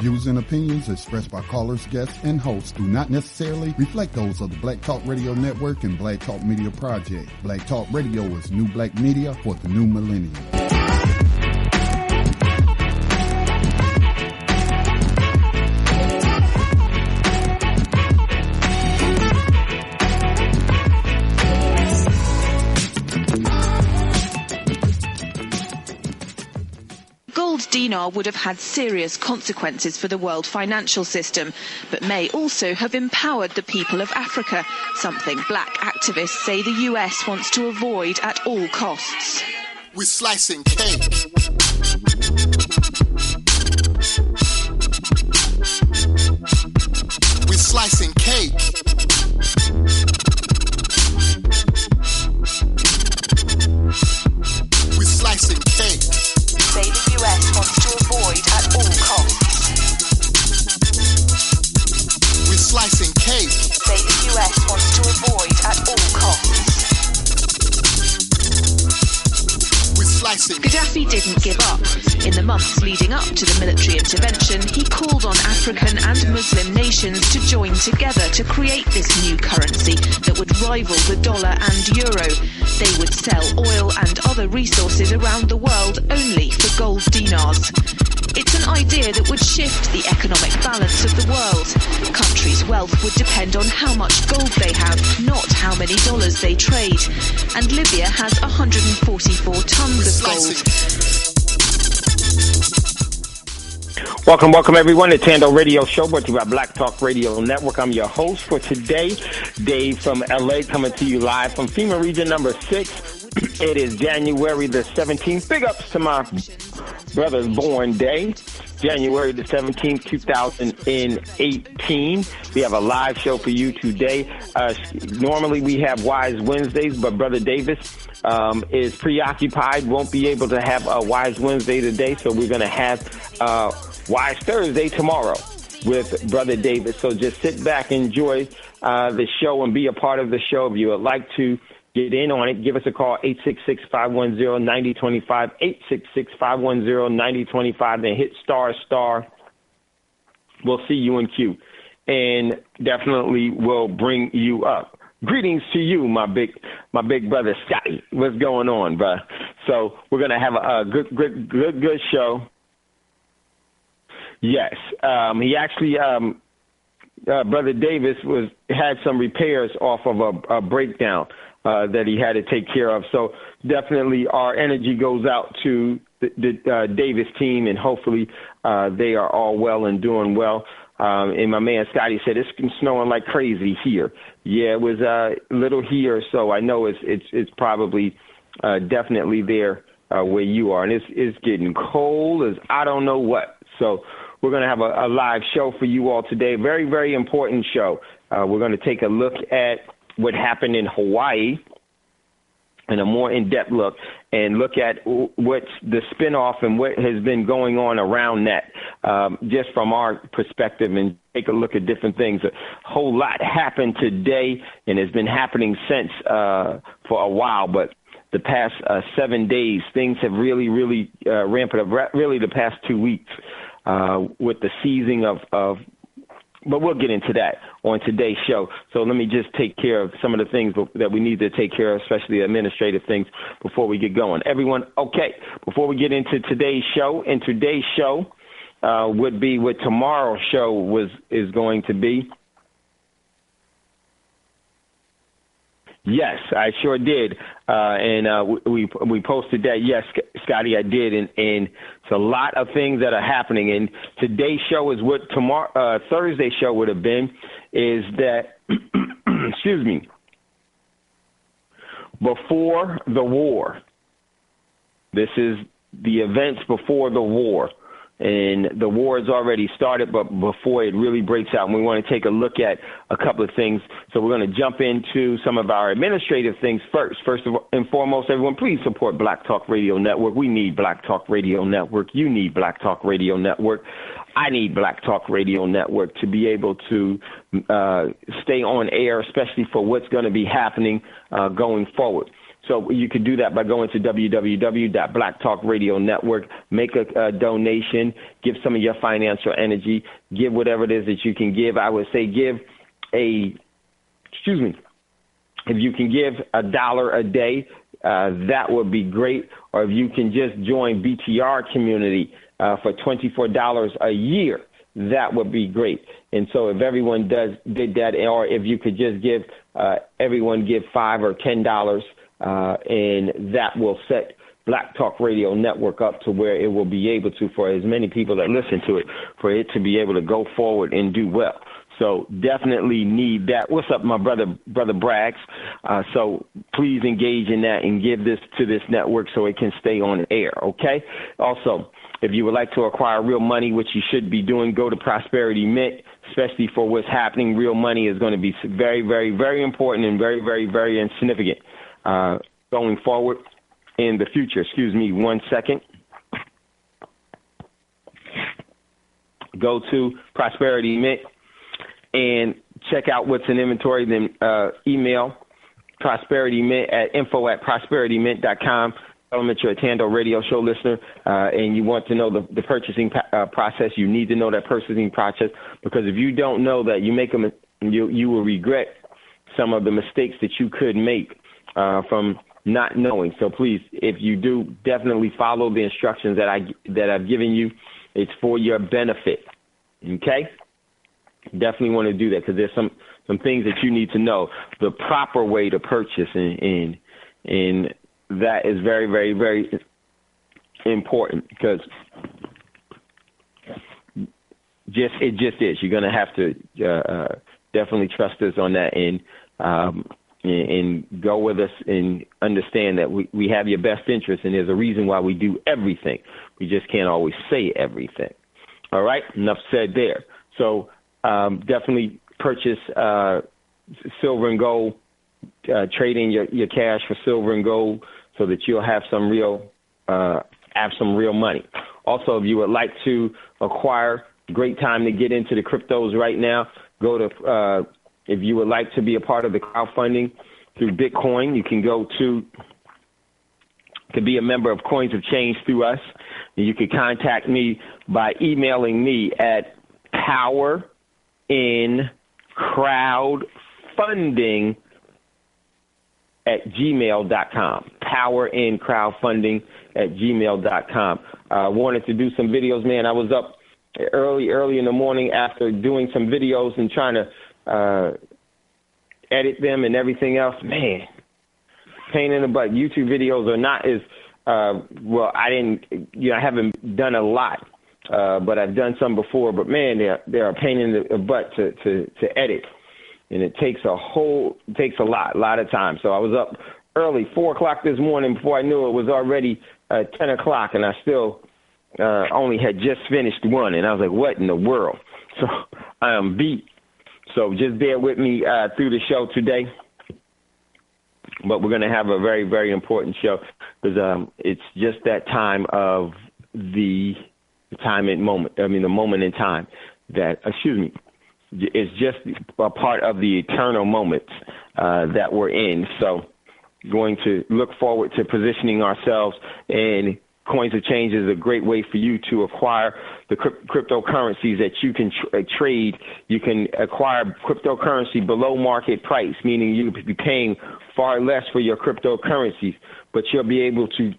views and opinions expressed by callers, guests, and hosts do not necessarily reflect those of the Black Talk Radio Network and Black Talk Media Project. Black Talk Radio is new black media for the new millennium. Dinar would have had serious consequences for the world financial system, but may also have empowered the people of Africa, something black activists say the US wants to avoid at all costs. We're slicing cake. We're slicing cake. We're slicing cake. Say the US wants to avoid at all costs. We're slicing cake. Say the US wants to avoid at all costs. We're slicing. Gaddafi didn't give up. In the months leading up to the military intervention, he called on African and Muslim nations to join together to create this new currency that would rival the dollar and euro. They would sell oil and other resources around the world only for gold dinars. It's an idea that would shift the economic balance of the world. Countries' wealth would depend on how much gold they have, not how many dollars they trade. And Libya has 144 tons of gold. Welcome everyone to Thando Radio Show, brought to you by Black Talk Radio Network. I'm your host for today, Dave from LA, coming to you live from FEMA Region number 6. It is January the 17th. Big ups to my brother's born day, January the 17th, 2018. We have a live show for you today. Normally we have Wise Wednesdays, but Brother Davis is preoccupied, won't be able to have a Wise Wednesday today, so we're going to have Wise Thursday tomorrow with Brother Davis. So just sit back, enjoy the show, and be a part of the show. If you would like to get in on it, give us a call, 866-510-9025, 866-510-9025, then hit **. We'll see you in queue, and definitely will bring you up. Greetings to you, my big brother Scotty. What's going on, bro? So we're gonna have a good show. Yes, he actually, Brother Davis had some repairs off of a breakdown that he had to take care of. So definitely our energy goes out to the Davis team, and hopefully they are all well and doing well. And my man Scotty said it's snowing like crazy here. Yeah, it was a little here, so I know it's probably definitely there where you are, and it's getting cold as I don't know what. So we're going to have a live show for you all today. Very, very important show. We're going to take a look at what happened in Hawaii and a more in-depth look, and look at what's the spinoff and what has been going on around that, just from our perspective, and take a look at different things. A whole lot happened today and has been happening since for a while, but the past 7 days, things have really ramped up, really the past 2 weeks with the seizing of but we'll get into that on today's show. So let me just take care of some of the things that we need to take care of, especially administrative things, before we get going. Everyone, okay, before we get into today's show, would be what tomorrow's show is going to be. Yes, I sure did, and we posted that. Yes, Scotty, I did, and it's a lot of things that are happening. And today's show is what Thursday's show would have been. Is that excuse me? Before the war. This is the events before the war. And the war has already started, but before it really breaks out, and we want to take a look at a couple of things. So we're going to jump into some of our administrative things first. First and foremost, everyone, please support Black Talk Radio Network. We need Black Talk Radio Network. You need Black Talk Radio Network. I need Black Talk Radio Network to be able to stay on air, especially for what's going to be happening going forward. So you could do that by going to www.Black Talk Radio Network, make a donation, give some of your financial energy, give whatever it is that you can give. I would say if you can give $1 a day, that would be great. Or if you can just join BTR community for $24 a year, that would be great. And so if everyone did that, or if you could just give everyone give $5 or $10, and that will set Black Talk Radio Network up to where it will be able to, for as many people that listen to it, for it to be able to go forward and do well. So definitely need that. What's up, my brother Braggs? So please engage in that and give this to this network so it can stay on air, okay? Also, if you would like to acquire real money, which you should be doing, go to Prosperity Mint, especially for what's happening. Real money is going to be very, very, very important and very, very, very insignificant going forward in the future. Excuse me 1 second. Go to Prosperity Mint and check out what's in inventory. Then email Prosperity Mint at info@prosperitymint.com. Tell them that you're a Thando Radio Show listener and you want to know the purchasing process. You need to know that purchasing process, because if you don't know that, you will regret some of the mistakes that you could make from not knowing. So please, if you do, definitely follow the instructions that I've given you. It's for your benefit. Okay? Definitely want to do that, because there's some things that you need to know the proper way to purchase, and that is very, very, very important, because it just is. You're going to have to definitely trust us on that, and go with us and understand that we have your best interest, and there's a reason why we do everything. We just can't always say everything. All right? Enough said there. So definitely purchase silver and gold, trade in your cash for silver and gold so that you'll have some real money. Also, if you would like to acquire, great time to get into the cryptos right now. Go to if you would like to be a part of the crowdfunding through Bitcoin, you can go to be a member of Coins of Change through us. And you can contact me by emailing me at powerincrowdfunding@gmail.com. powerincrowdfunding@gmail.com. Wanted to do some videos, man. I was up early in the morning after doing some videos and trying to edit them and everything else. Man, pain in the butt. YouTube videos are not as well. I haven't done a lot, but I've done some before. But man, they're a pain in the butt to edit, and it takes a lot of time. So I was up early, 4 o'clock this morning. Before I knew it was already 10 o'clock, and I still only had just finished one, and I was like, what in the world? So I am beat. So just bear with me through the show today. But we're going to have a very, very important show, because it's just that time of the moment in time that, it's just a part of the eternal moments that we're in. So going to look forward to positioning ourselves, and Coins of Change is a great way for you to acquire the cryptocurrencies that you can trade. You can acquire cryptocurrency below market price, meaning you'll be paying far less for your cryptocurrencies, but you'll be able to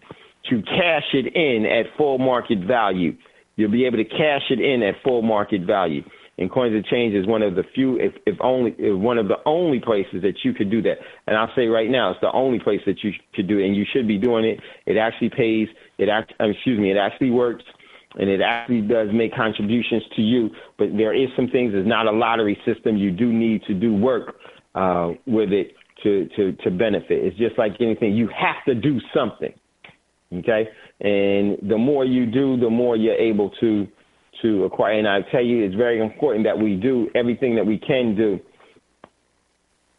cash it in at full market value. You'll be able to cash it in at full market value. And Coins of Change is one of the few, if one of the only places that you could do that. And I'll say right now, it's the only place that you could do it, and you should be doing it. It actually pays. It actually works, and it actually does make contributions to you. But there is some things. It's not a lottery system. You do need to do work with it to benefit. It's just like anything. You have to do something. Okay, and the more you do, the more you're able to acquire. And I tell you, it's very important that we do everything that we can do,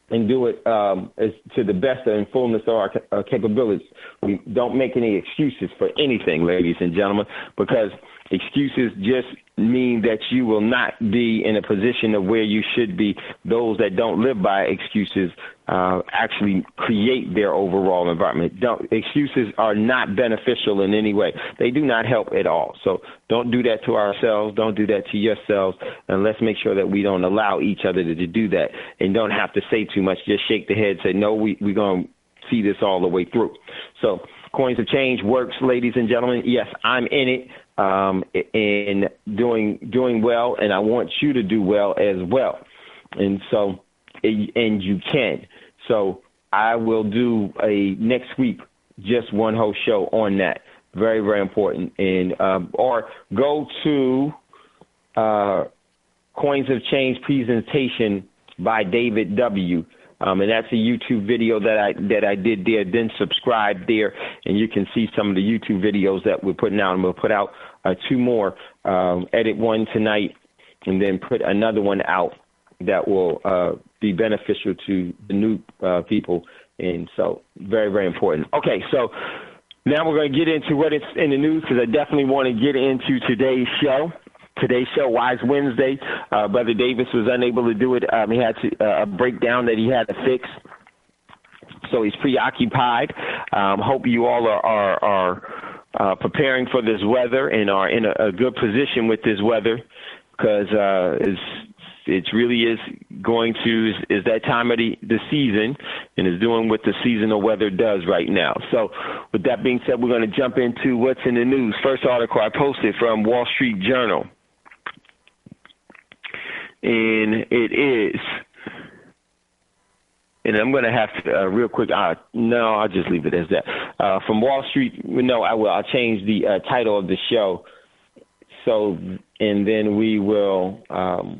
and do it to the best and fullness of our capabilities. We don't make any excuses for anything, ladies and gentlemen, because excuses just mean that you will not be in a position of where you should be. Those that don't live by excuses actually create their overall environment. Excuses are not beneficial in any way. They do not help at all. So don't do that to ourselves. Don't do that to yourselves. And let's make sure that we don't allow each other to do that and don't have to say too much. Just shake the head, say, no, we're going to see this all the way through. So Coins of Change works, ladies and gentlemen. Yes, I'm in it and doing well, and I want you to do well as well. And so, and you can. So I will do next week, just one whole show on that. Very, very important. And or go to Coins of Change presentation by David W. And that's a YouTube video that I did there. Then subscribe there, and you can see some of the YouTube videos that we're putting out. And we'll put out 2 more. Edit one tonight, and then put another one out that will be beneficial to the new people. And so very, very important. Okay, so now we're going to get into what is in the news, because I definitely want to get into today's show. Today's show, Wise Wednesday. Brother Davis was unable to do it. He had a breakdown that he had to fix, so he's preoccupied. Hope you all are preparing for this weather and are in a good position with this weather, because it really is is that time of the season, and is doing what the seasonal weather does right now. So with that being said, we're going to jump into what's in the news. First article I posted from Wall Street Journal. And it is, and I'm going to have to, real quick, no, I'll just leave it as that. From Wall Street, no, I will. I'll change the title of the show. So, and then we will, I'll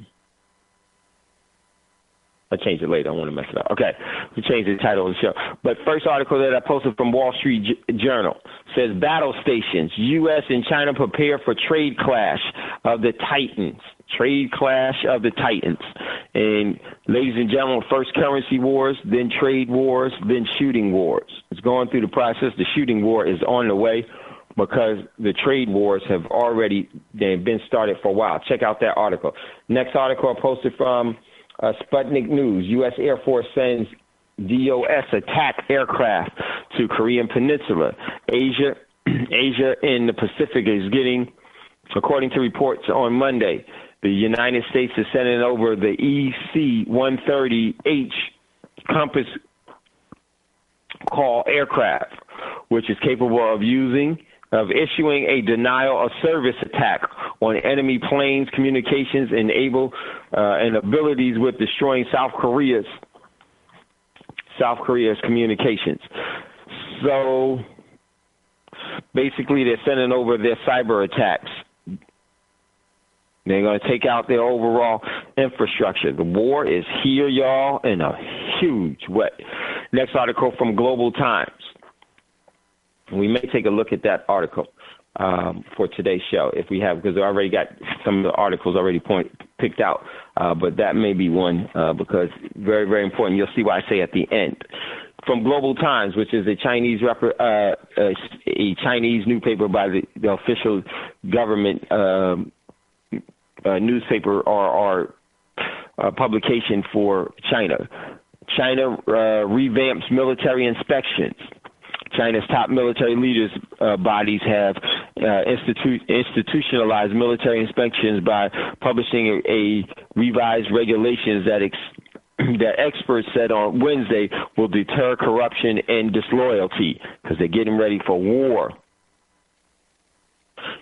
change it later. I don't want to mess it up. Okay, we change the title of the show. But first article that I posted from Wall Street Journal says, battle stations, U.S. and China prepare for trade clash of the Titans. Trade clash of the Titans. And ladies and gentlemen, first currency wars, then trade wars, then shooting wars. It's going through the process. The shooting war is on the way, because the trade wars have already been started for a while. Check out that article. Next article I posted from Sputnik News. U.S. Air Force sends DOS attack aircraft to Korean Peninsula. Asia and the Pacific is getting, according to reports on Monday, the United States is sending over the EC-130H Compass Call aircraft, which is capable of issuing a denial of service attack on enemy planes, communications, and abilities with destroying South Korea's communications. So basically, they're sending over their cyber attacks. They're going to take out their overall infrastructure. The war is here, y'all, in a huge way. Next article from Global Times. We may take a look at that article for today's show if we have, because I already got some of the articles already picked out. But that may be one because very, very important. You'll see why I say at the end. From Global Times, which is a Chinese Chinese newspaper by the official government newspaper or publication for China. China revamps military inspections. China's top military leaders bodies have institutionalized military inspections by publishing a revised regulations that experts said on Wednesday will deter corruption and disloyalty, because they're getting ready for war.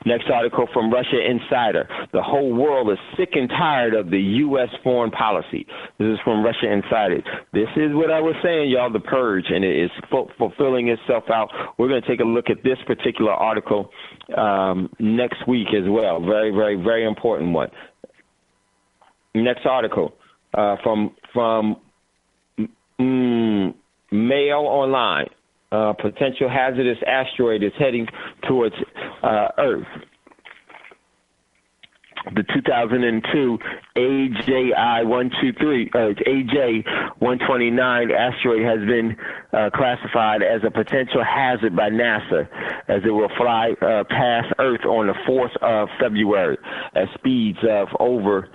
Next article from Russia Insider. The whole world is sick and tired of the U.S. foreign policy. This is from Russia Insider. This is what I was saying, y'all, the purge, and it is fulfilling itself out. We're going to take a look at this particular article next week as well. Very, very, very important one. Next article from Mail Online. Potential hazardous asteroid is heading towards Earth. The 2002 AJ-129 asteroid has been classified as a potential hazard by NASA, as it will fly past Earth on the 4th of February at speeds of over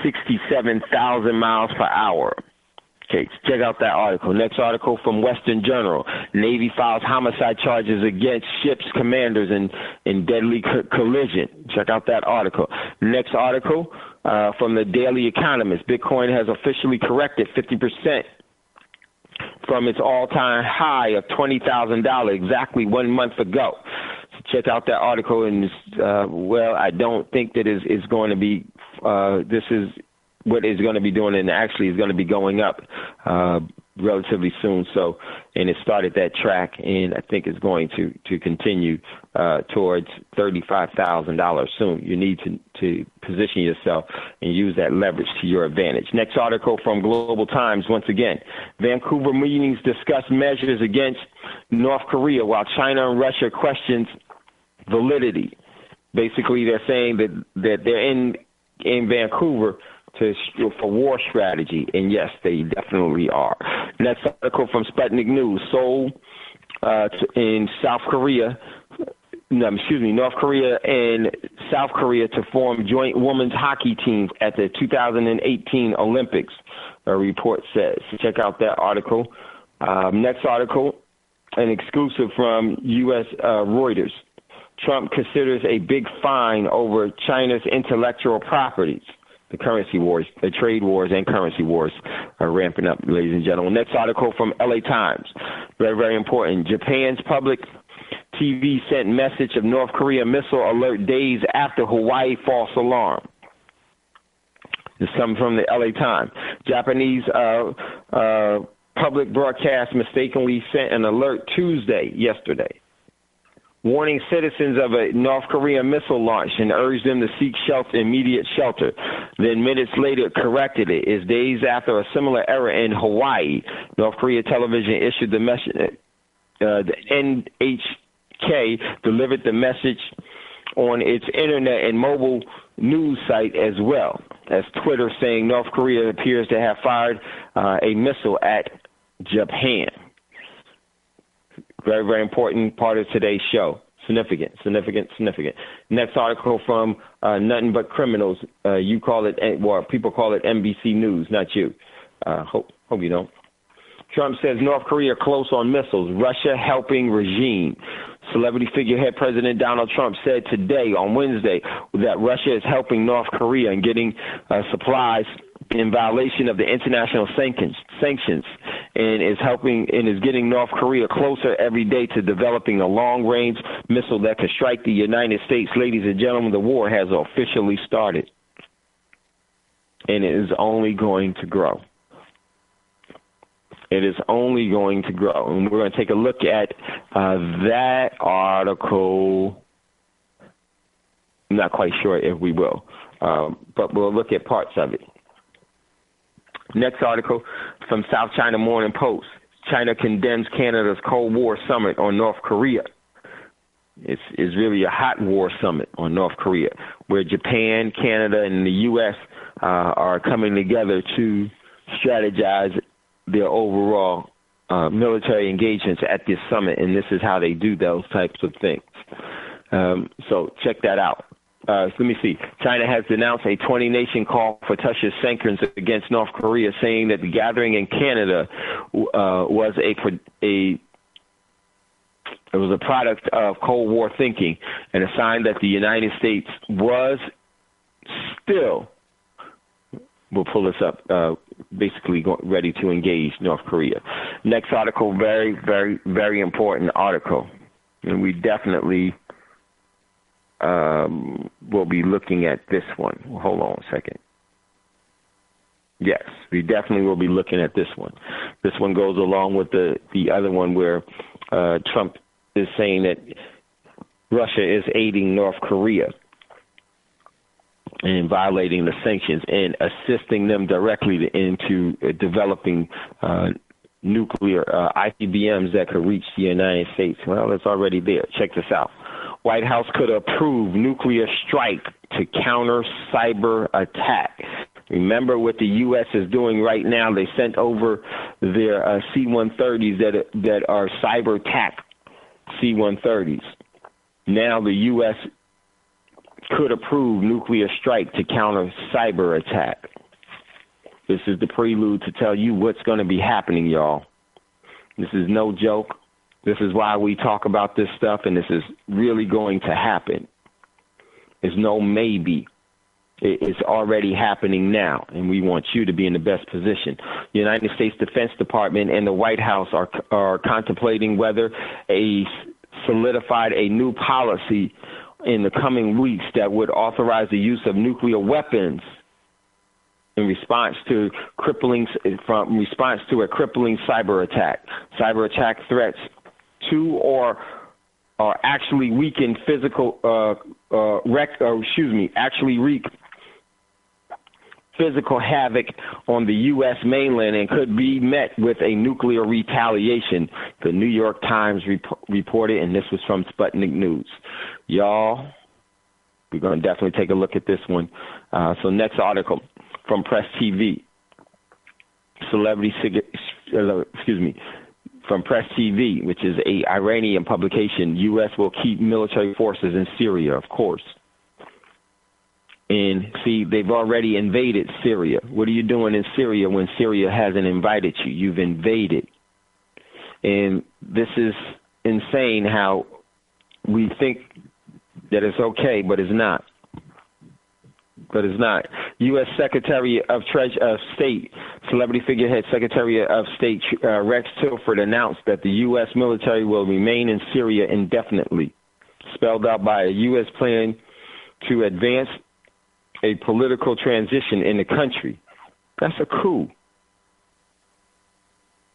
67,000 miles per hour. case. Check out that article. Next article from Western Journal. Navy files homicide charges against ships commanders in deadly collision. Check out that article. Next article from the Daily Economist. Bitcoin has officially corrected 50% from its all-time high of $20,000 exactly 1 month ago. So check out that article. And I don't think that is going to be. This is what it's going to be doing, and actually is going to be going up relatively soon. So, and it started that track, and I think it's going to continue towards $35,000 soon. You need to position yourself and use that leverage to your advantage. Next article from Global Times, once again. Vancouver meetings discuss measures against North Korea while China and Russia questions validity. Basically, they're saying that they're in Vancouver for war strategy, and yes, they definitely are. Next article from Sputnik News. Seoul in South Korea, North Korea and South Korea to form joint women's hockey teams at the 2018 Olympics, a report says. Check out that article. Next article, an exclusive from U.S. Reuters. Trump considers a big fine over China's intellectual properties. The currency wars, the trade wars and currency wars are ramping up, ladies and gentlemen. Next article from LA Times. Very, very important. Japan's public TV sent message of North Korea missile alert days after Hawaii false alarm. This comes from the LA Times. Japanese public broadcast mistakenly sent an alert yesterday, warning citizens of a North Korean missile launch and urged them to seek immediate shelter. Then minutes later corrected it. It's days after a similar error in Hawaii. North Korea television issued the message. The NHK delivered the message on its internet and mobile news site as well as Twitter, saying North Korea appears to have fired a missile at Japan. Very, very important part of today's show. Significant. Next article from Nothing But Criminals. You call it, well, people call it NBC News, not you. Hope you don't. Trump says North Korea close on missiles. Russia helping regime. Celebrity figurehead President Donald Trump said today, on Wednesday, that Russia is helping North Korea and getting supplies in violation of the international sanctions, and is getting North Korea closer every day to developing a long-range missile that could strike the United States. Ladies and gentlemen, the war has officially started, and it is only going to grow. It is only going to grow, and we're going to take a look at that article. I'm not quite sure if we will, but we'll look at parts of it. Next article from South China Morning Post. China condemns Canada's Cold War summit on North Korea. It's really a hot war summit on North Korea, where Japan, Canada, and the U.S. Are coming together to strategize their overall military engagements at this summit, and this is how they do those types of things. So check that out. Let me see. China has denounced a 20-nation call for tougher sanctions against North Korea, saying that the gathering in Canada was a product of Cold War thinking and a sign that the United States was still, will pull us up, basically ready to engage North Korea. Next article, very, very, very important article, and we definitely we'll be looking at this one. Hold on a second. Yes, we definitely will be looking at this one. This one goes along with the other one where Trump is saying that Russia is aiding North Korea and violating the sanctions and assisting them directly into developing nuclear ICBMs that could reach the United States. Well, it's already there. Check this out. White House could approve nuclear strike to counter cyber attack. Remember what the U.S. is doing right now. They sent over their C-130s that are cyber attack C-130s. Now the U.S. could approve nuclear strike to counter cyber attack. This is the prelude to tell you what's going to be happening, y'all. This is no joke. This is why we talk about this stuff, and this is really going to happen. It's no maybe. It's already happening now, and we want you to be in the best position. The United States Defense Department and the White House are contemplating whether solidified a new policy in the coming weeks that would authorize the use of nuclear weapons in response to a crippling cyber attack. Cyber attack threats to or actually weaken actually wreak physical havoc on the U.S. mainland and could be met with a nuclear retaliation. The New York Times reported, and this was from Sputnik News. Y'all, we're going to definitely take a look at this one. So next article from Press TV. From Press TV, which is a Iranian publication, U.S. will keep military forces in Syria, of course. And see, they've already invaded Syria. What are you doing in Syria when Syria hasn't invited you? You've invaded. And this is insane how we think that it's okay, but it's not. But it's not. U.S. Secretary of State, celebrity figurehead Secretary of State Rex Tillerson announced that the U.S. military will remain in Syria indefinitely, spelled out by a U.S. plan to advance a political transition in the country. That's a coup.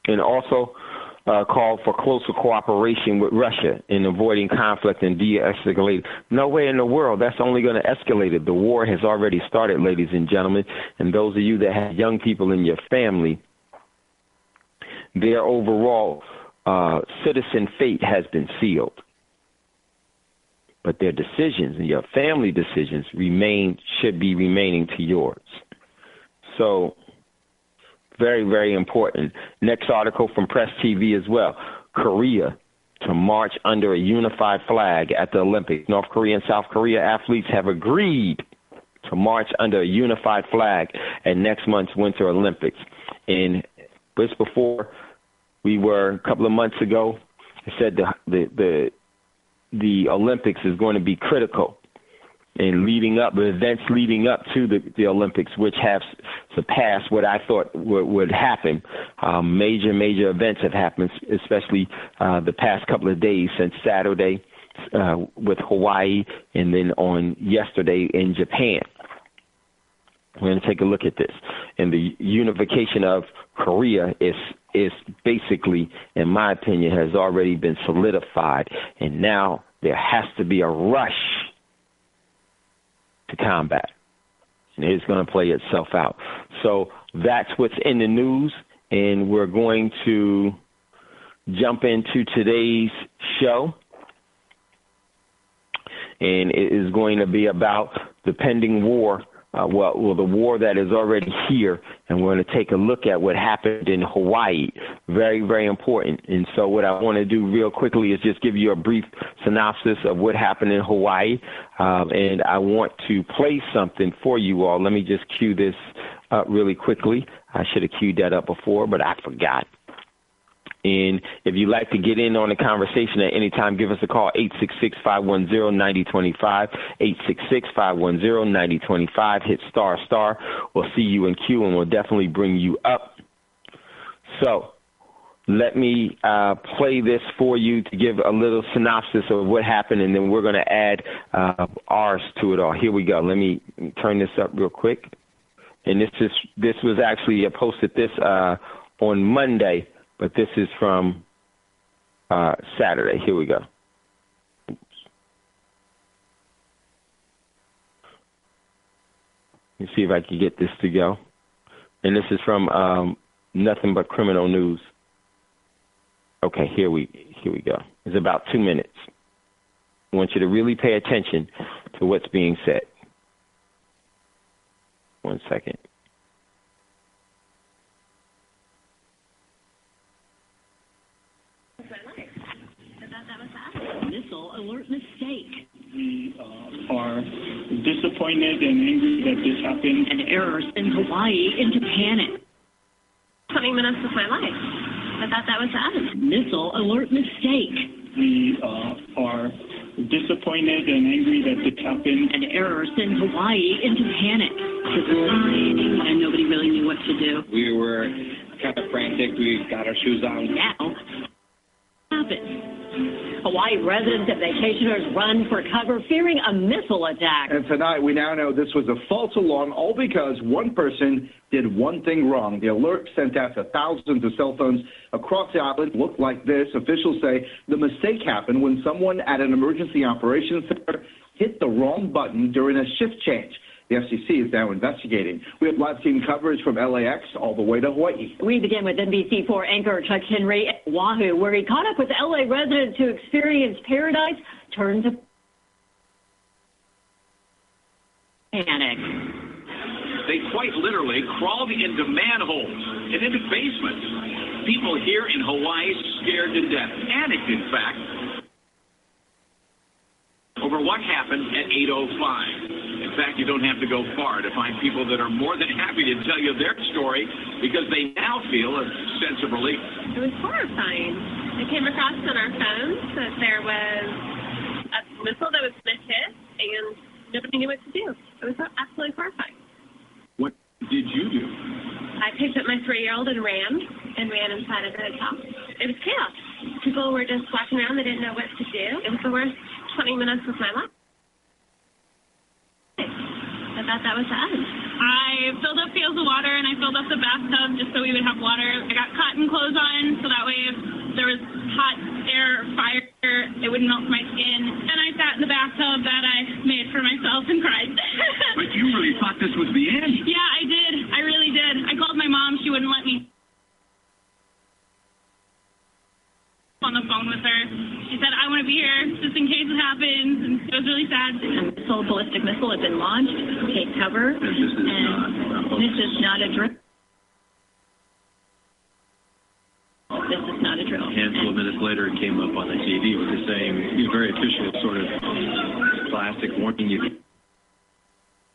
And also called for closer cooperation with Russia in avoiding conflict and de-escalating. No way in the world. That's only going to escalate it. The war has already started, ladies and gentlemen. And those of you that have young people in your family, their overall citizen fate has been sealed. But their decisions and your family decisions should be remaining to yours. So very, very important. Next article from Press TV as well. Korea to march under a unified flag at the Olympics. North Korea and South Korea athletes have agreed to march under a unified flag at next month's Winter Olympics. And just before a couple of months ago, I said the Olympics is going to be critical and events leading up to the Olympics, which have surpassed what I thought would happen. Major events have happened, especially the past couple of days since Saturday with Hawaii and then on yesterday in Japan. We're going to take a look at this. And the unification of Korea is basically, in my opinion, has already been solidified. And now there has to be a rush to combat. And it's going to play itself out. So that's what's in the news. And we're going to jump into today's show. And it is going to be about the pending war. The war that is already here, and we're going to take a look at what happened in Hawaii. Very, very important. And so what I want to do real quickly is just give you a brief synopsis of what happened in Hawaii, and I want to play something for you all. Let me just cue this up really quickly. I should have queued that up before, but I forgot. And if you'd like to get in on the conversation at any time, give us a call, 866-510-9025, 866-510-9025. Hit **. We'll see you in queue, and we'll definitely bring you up. So let me play this for you to give a little synopsis of what happened, and then we're going to add ours to it all. Here we go. Let me turn this up real quick. And this was actually posted on Monday. But this is from Saturday. Here we go. Let me see if I can get this to go. And this is from Nothing But Criminal News. Okay, here we go. It's about 2 minutes. I want you to really pay attention to what's being said. 1 second. Missile alert mistake. The are disappointed and angry that this happened. And errors in Hawaii into panic. 20 minutes of my life. I thought that was the end. Missile alert mistake. We are disappointed and angry that this happened. And errors in Hawaii into panic. And nobody really knew what to do. We were kind of frantic. We got our shoes on. Now, happened. Hawaii residents and vacationers run for cover, fearing a missile attack. And tonight, we now know this was a false alarm, all because one person did one thing wrong. The alert sent out to thousands of cell phones across the island looked like this. Officials say the mistake happened when someone at an emergency operations center hit the wrong button during a shift change. The FCC is now investigating. We have live team coverage from LAX all the way to Hawaii. We begin with NBC4 anchor Chuck Henry at Oahu, where he caught up with LA residents who experienced paradise turn to panic. They quite literally crawled into manholes and into basements. People here in Hawaii scared to death, panicked in fact, over what happened at 8:05. In fact, you don't have to go far to find people that are more than happy to tell you their story because they now feel a sense of relief. It was horrifying. It came across on our phones that there was a missile that was going to hit, and nobody knew what to do. It was absolutely horrifying. What did you do? I picked up my 3-year-old and ran inside of the hotel. It was chaos. People were just walking around. They didn't know what to do. It was the worst 20 minutes of my life. I thought that was the end. I filled up pails of water and I filled up the bathtub just so we would have water. I got cotton clothes on so that way if there was hot air or fire, it wouldn't melt my skin. And I sat in the bathtub that I made for myself and cried. But you really thought this was the end? Yeah, I did. I really did. I called my mom. She wouldn't let me on the phone with her. She said, I want to be here just in case it happens, and it was really sad. A ballistic missile had been launched, take cover, and this is not a drill. This is not a drill. A handful of minutes later, it came up on the TV with the same very official sort of classic warning you get.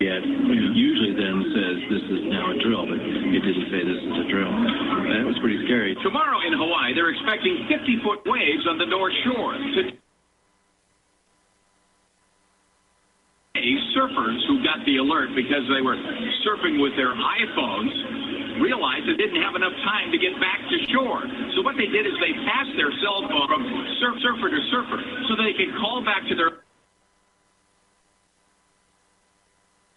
Usually then says this is now a drill, but it didn't say this is a drill. That was pretty scary. Tomorrow in Hawaii, they're expecting 50-foot waves on the North Shore. Surfers who got the alert because they were surfing with their iPhones realized they didn't have enough time to get back to shore. So what they did is they passed their cell phone from surfer to surfer so they could call back to their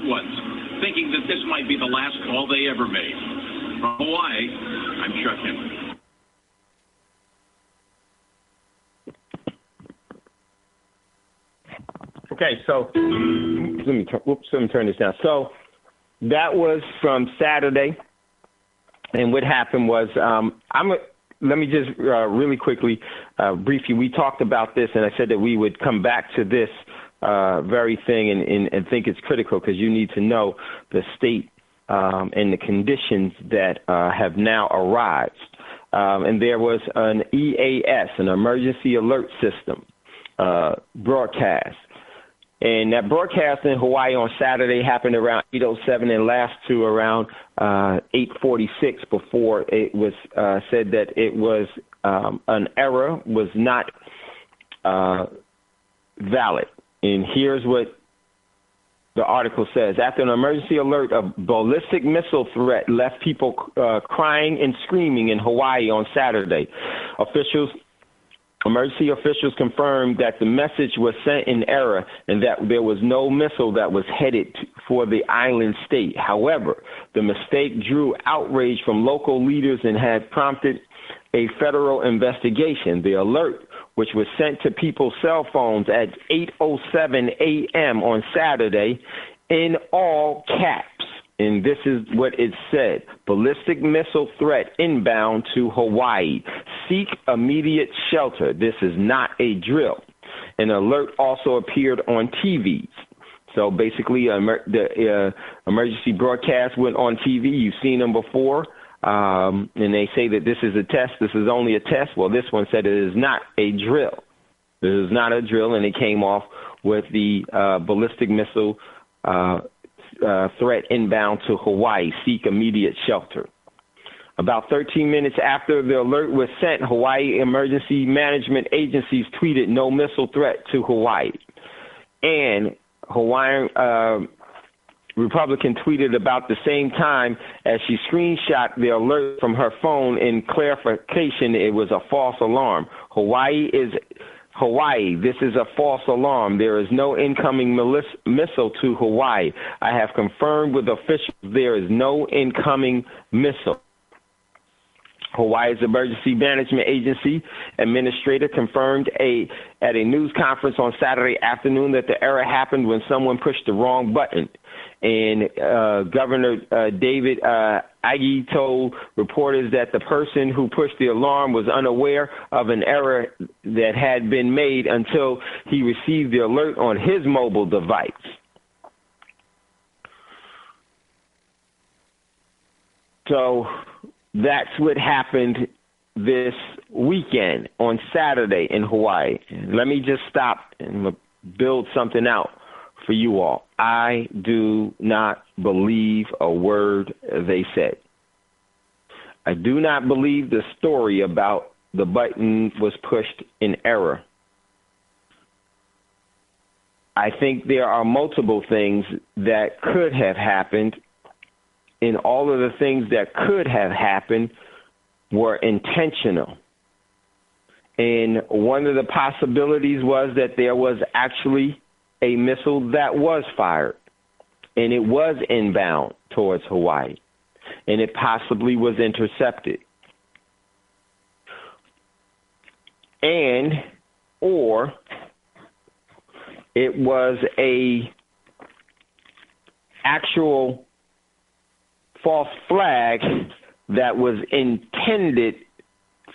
ones, thinking that this might be the last call they ever made. From Hawaii, I'm Chuck Henry. Okay, so let me turn this down. So that was from Saturday, and what happened was let me just really quickly brief you. We talked about this, and I said that we would come back to this very thing and think it's critical because you need to know the state and the conditions that have now arrived. And there was an EAS, an emergency alert system broadcast. And that broadcast in Hawaii on Saturday happened around 8:07 and lasts to around 8:46 before it was said that it was an error, was not valid. And here's what the article says. After an emergency alert, a ballistic missile threat left people crying and screaming in Hawaii on Saturday. Emergency officials confirmed that the message was sent in error and that there was no missile that was headed for the island state. However, the mistake drew outrage from local leaders and had prompted a federal investigation. The alert, which was sent to people's cell phones at 8:07 a.m. on Saturday, in all caps. And this is what it said. Ballistic missile threat inbound to Hawaii. Seek immediate shelter. This is not a drill. An alert also appeared on TVs. So basically, the emergency broadcast went on TV. You've seen them before. And they say that this is a test. This is only a test. Well, this one said it is not a drill. This is not a drill, and it came off with the ballistic missile threat inbound to Hawaii. Seek immediate shelter. About 13 minutes after the alert was sent, Hawaii Emergency Management Agencies tweeted no missile threat to Hawaii. And Hawaiian Republican tweeted about the same time as she screenshot the alert from her phone in clarification it was a false alarm. Hawaii, this is a false alarm. There is no incoming missile to Hawaii. I have confirmed with officials there is no incoming missile. Hawaii's Emergency Management Agency administrator confirmed at a news conference on Saturday afternoon that the error happened when someone pushed the wrong button. And Governor David Ige told reporters that the person who pushed the alarm was unaware of an error that had been made until he received the alert on his mobile device. So that's what happened this weekend on Saturday in Hawaii. Let me just stop and build something out for you all. I do not believe a word they said. I do not believe the story about the button was pushed in error. I think there are multiple things that could have happened, and all of the things that could have happened were intentional. And one of the possibilities was that there was actually a missile that was fired, and it was inbound towards Hawaii, and it possibly was intercepted. Or it was a actual false flag that was intended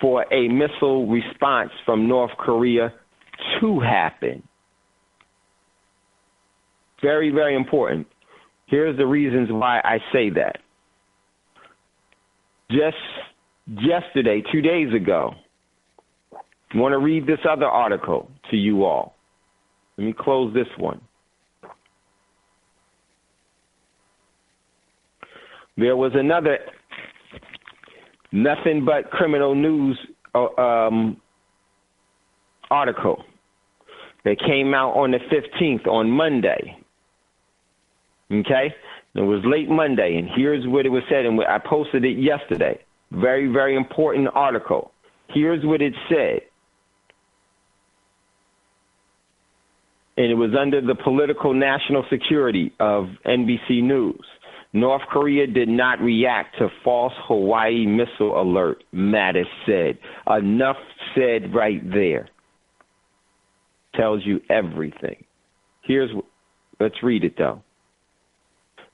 for a missile response from North Korea to happen. Very, very important. Here's the reasons why I say that. Just yesterday, 2 days ago, I want to read this other article to you all. Let me close this one. There was another nothing but criminal news article that came out on the 15th, on Monday. Okay? It was late Monday, and here's what it was said, and I posted it yesterday. Very, very important article. Here's what it said. And it was under the political national security of NBC News. North Korea did not react to false Hawaii missile alert, Mattis said. Enough said right there. Tells you everything. Let's read it, though.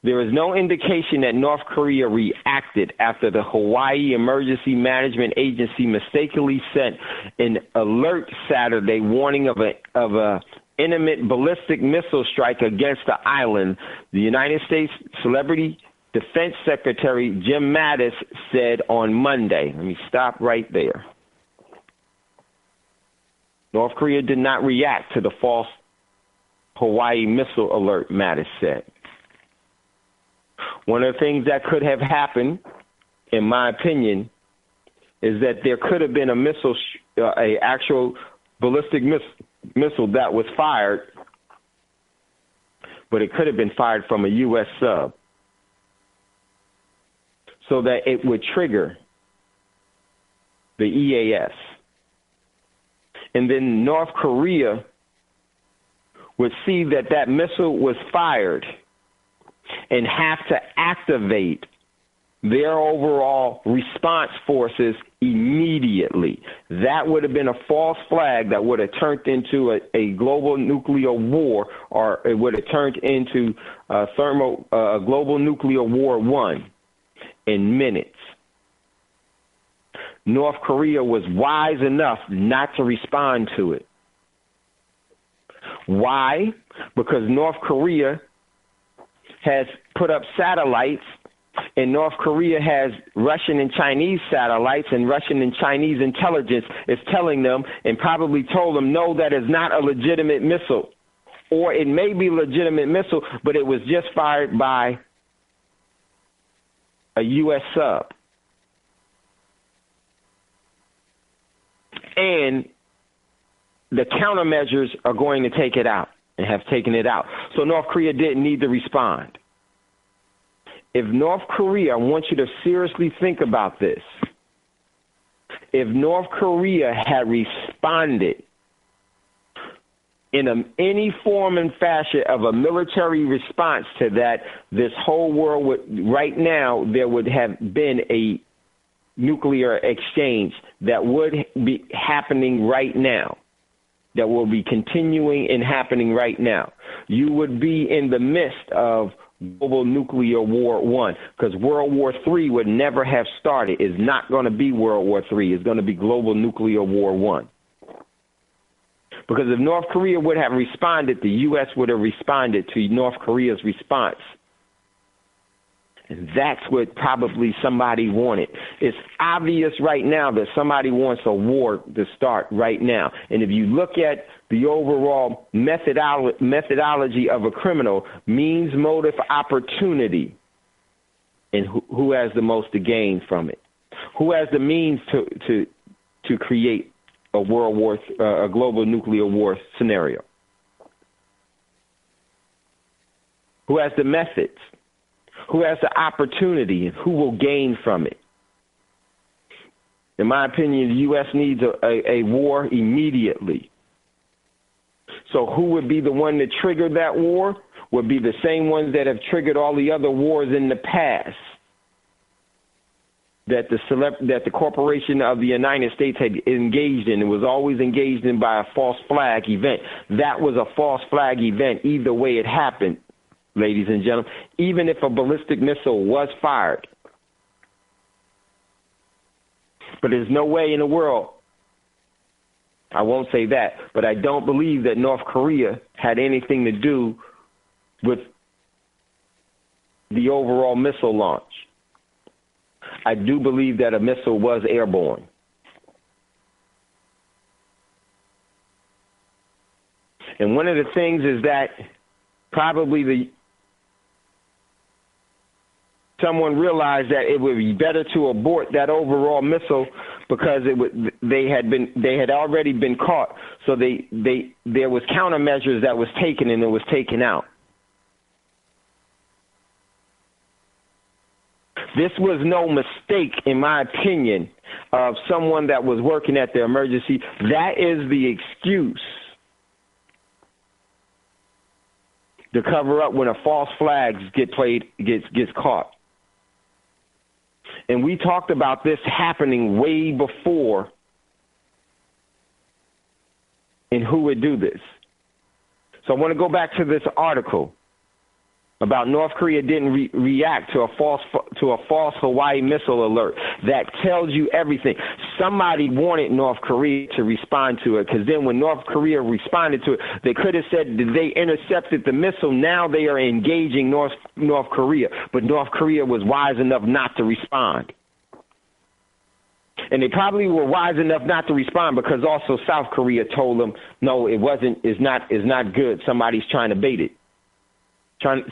There is no indication that North Korea reacted after the Hawaii Emergency Management Agency mistakenly sent an alert Saturday warning of a imminent ballistic missile strike against the island. The United States Celebrity Defense Secretary Jim Mattis said on Monday. Let me stop right there. North Korea did not react to the false Hawaii missile alert, Mattis said. One of the things that could have happened, in my opinion, is that there could have been a actual ballistic missile that was fired, but it could have been fired from a U.S. sub, so that it would trigger the EAS. And then North Korea would see that that missile was fired and have to activate their overall response forces immediately. That would have been a false flag that would have turned into a global nuclear war, or it would have turned into global nuclear war 1 in minutes. North Korea was wise enough not to respond to it. Why? Because North Korea has put up satellites And North Korea has Russian and Chinese satellites, and Russian and Chinese intelligence is telling them and probably told them, no, that is not a legitimate missile. Or it may be a legitimate missile, but it was just fired by a U.S. sub. And the countermeasures are going to take it out and have taken it out. So North Korea didn't need to respond. If North Korea, I want you to seriously think about this. If North Korea had responded in any form and fashion of a military response to that, this whole world would, right now, there would have been a nuclear exchange that would be happening right now, that will be continuing and happening right now. You would be in the midst of global nuclear war one, because World War III would never have started. It's not going to be World War III. It's going to be global nuclear war one. Because if North Korea would have responded, the U.S. would have responded to North Korea's response. And that's what probably somebody wanted. It's obvious right now that somebody wants a war to start right now. And if you look at the overall methodology of a criminal, means, motive, opportunity, and who has the most to gain from it? Who has the means to create a a global nuclear war scenario? Who has the methods? Who has the opportunity, and who will gain from it? In my opinion, the U.S. needs a war immediately. So who would be the one to trigger that war? Would be the same ones that have triggered all the other wars in the past that the corporation of the United States had engaged in. It was always engaged in by a false flag event. That was a false flag event either way it happened, ladies and gentlemen, even if a ballistic missile was fired. But there's no way in the world, I won't say that, but I don't believe that North Korea had anything to do with the overall missile launch. I do believe that a missile was airborne. And one of the things is that probably someone realized that it would be better to abort that overall missile because they had already been caught. So there was countermeasures that was taken and it was taken out. This was no mistake, in my opinion, of someone that was working at the emergency. That is the excuse to cover up when a false flag gets caught. And we talked about this happening way before and who would do this. So I want to go back to this article about North Korea didn't react to a false Hawaii missile alert. That tells you everything. Somebody wanted North Korea to respond to it, because then when North Korea responded to it, they could have said that they intercepted the missile. Now they are engaging North Korea, but North Korea was wise enough not to respond. And they probably were wise enough not to respond because also South Korea told them, no, it's not good. Somebody's trying to bait it.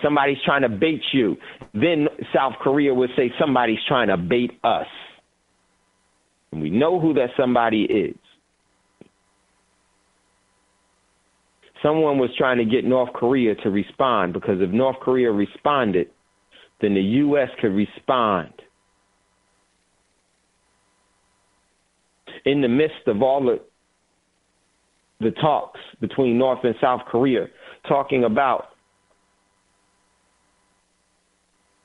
Somebody's trying to bait you. Then South Korea would say somebody's trying to bait us. And we know who that somebody is. Someone was trying to get North Korea to respond, because if North Korea responded, then the U.S. could respond. In the midst of all the talks between North and South Korea, talking about,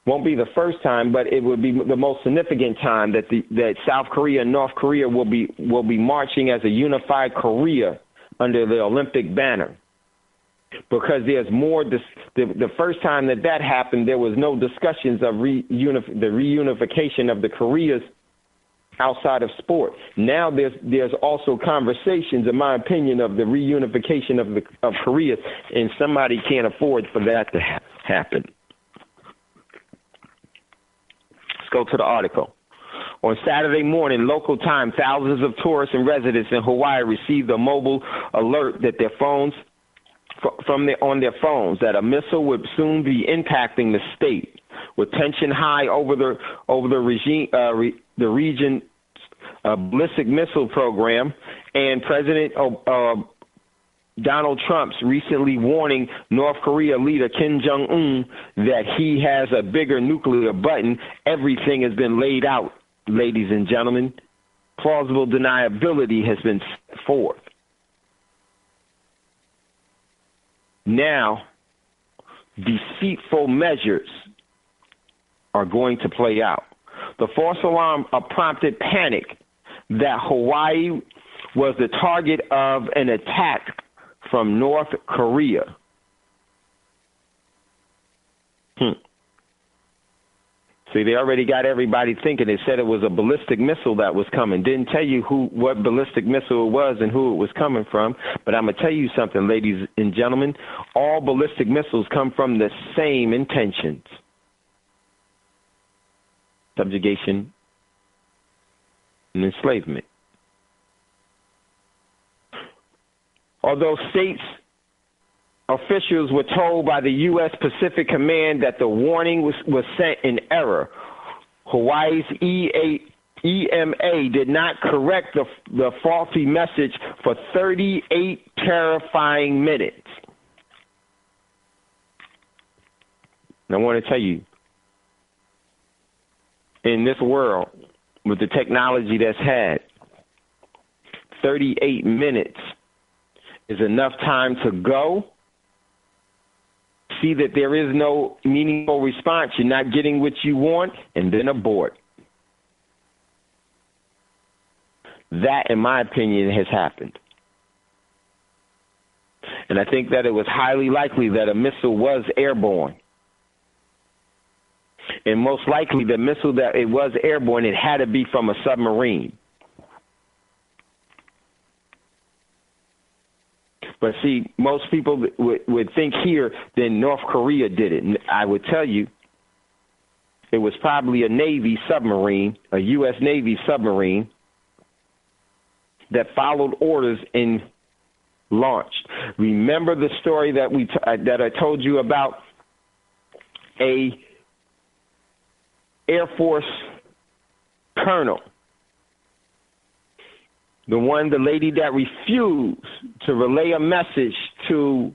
won't be the first time, but it would be the most significant time that South Korea and North Korea will be marching as a unified Korea under the Olympic banner. Because there's more. The first time that happened, there was no discussions of the reunification of the Koreas outside of sport. Now there's also conversations, in my opinion, of the reunification of Korea, and somebody can't afford for that to happen. Let's go to the article. On Saturday morning, local time, thousands of tourists and residents in Hawaii received a mobile alert that their phones on their phones that a missile would soon be impacting the state, with tension high over the region's ballistic missile program, and President Donald Trump's recently warning North Korea leader Kim Jong-un that he has a bigger nuclear button. Everything has been laid out, ladies and gentlemen. Plausible deniability has been set forth. Now, deceitful measures are going to play out. The false alarm prompted panic that Hawaii was the target of an attack from North Korea. See, they already got everybody thinking. They said it was a ballistic missile that was coming. Didn't tell you what ballistic missile it was and who it was coming from. But I'm going to tell you something, ladies and gentlemen. All ballistic missiles come from the same intentions. Subjugation and enslavement. Although states officials were told by the U.S. Pacific Command that the warning was sent in error, Hawaii's EMA did not correct the faulty message for 38 terrifying minutes. And I want to tell you, in this world, with the technology that's had, 38 minutes is enough time to go, see that there is no meaningful response, you're not getting what you want, and then abort. That, in my opinion, has happened. And I think that it was highly likely that a missile was airborne. And most likely the missile that it was airborne, it had to be from a submarine. But see, most people would think here that North Korea did it. And I would tell you it was probably a Navy submarine, a U.S. Navy submarine, that followed orders and launched. Remember the story that that I told you about a Air Force colonel, the lady that refused to relay a message to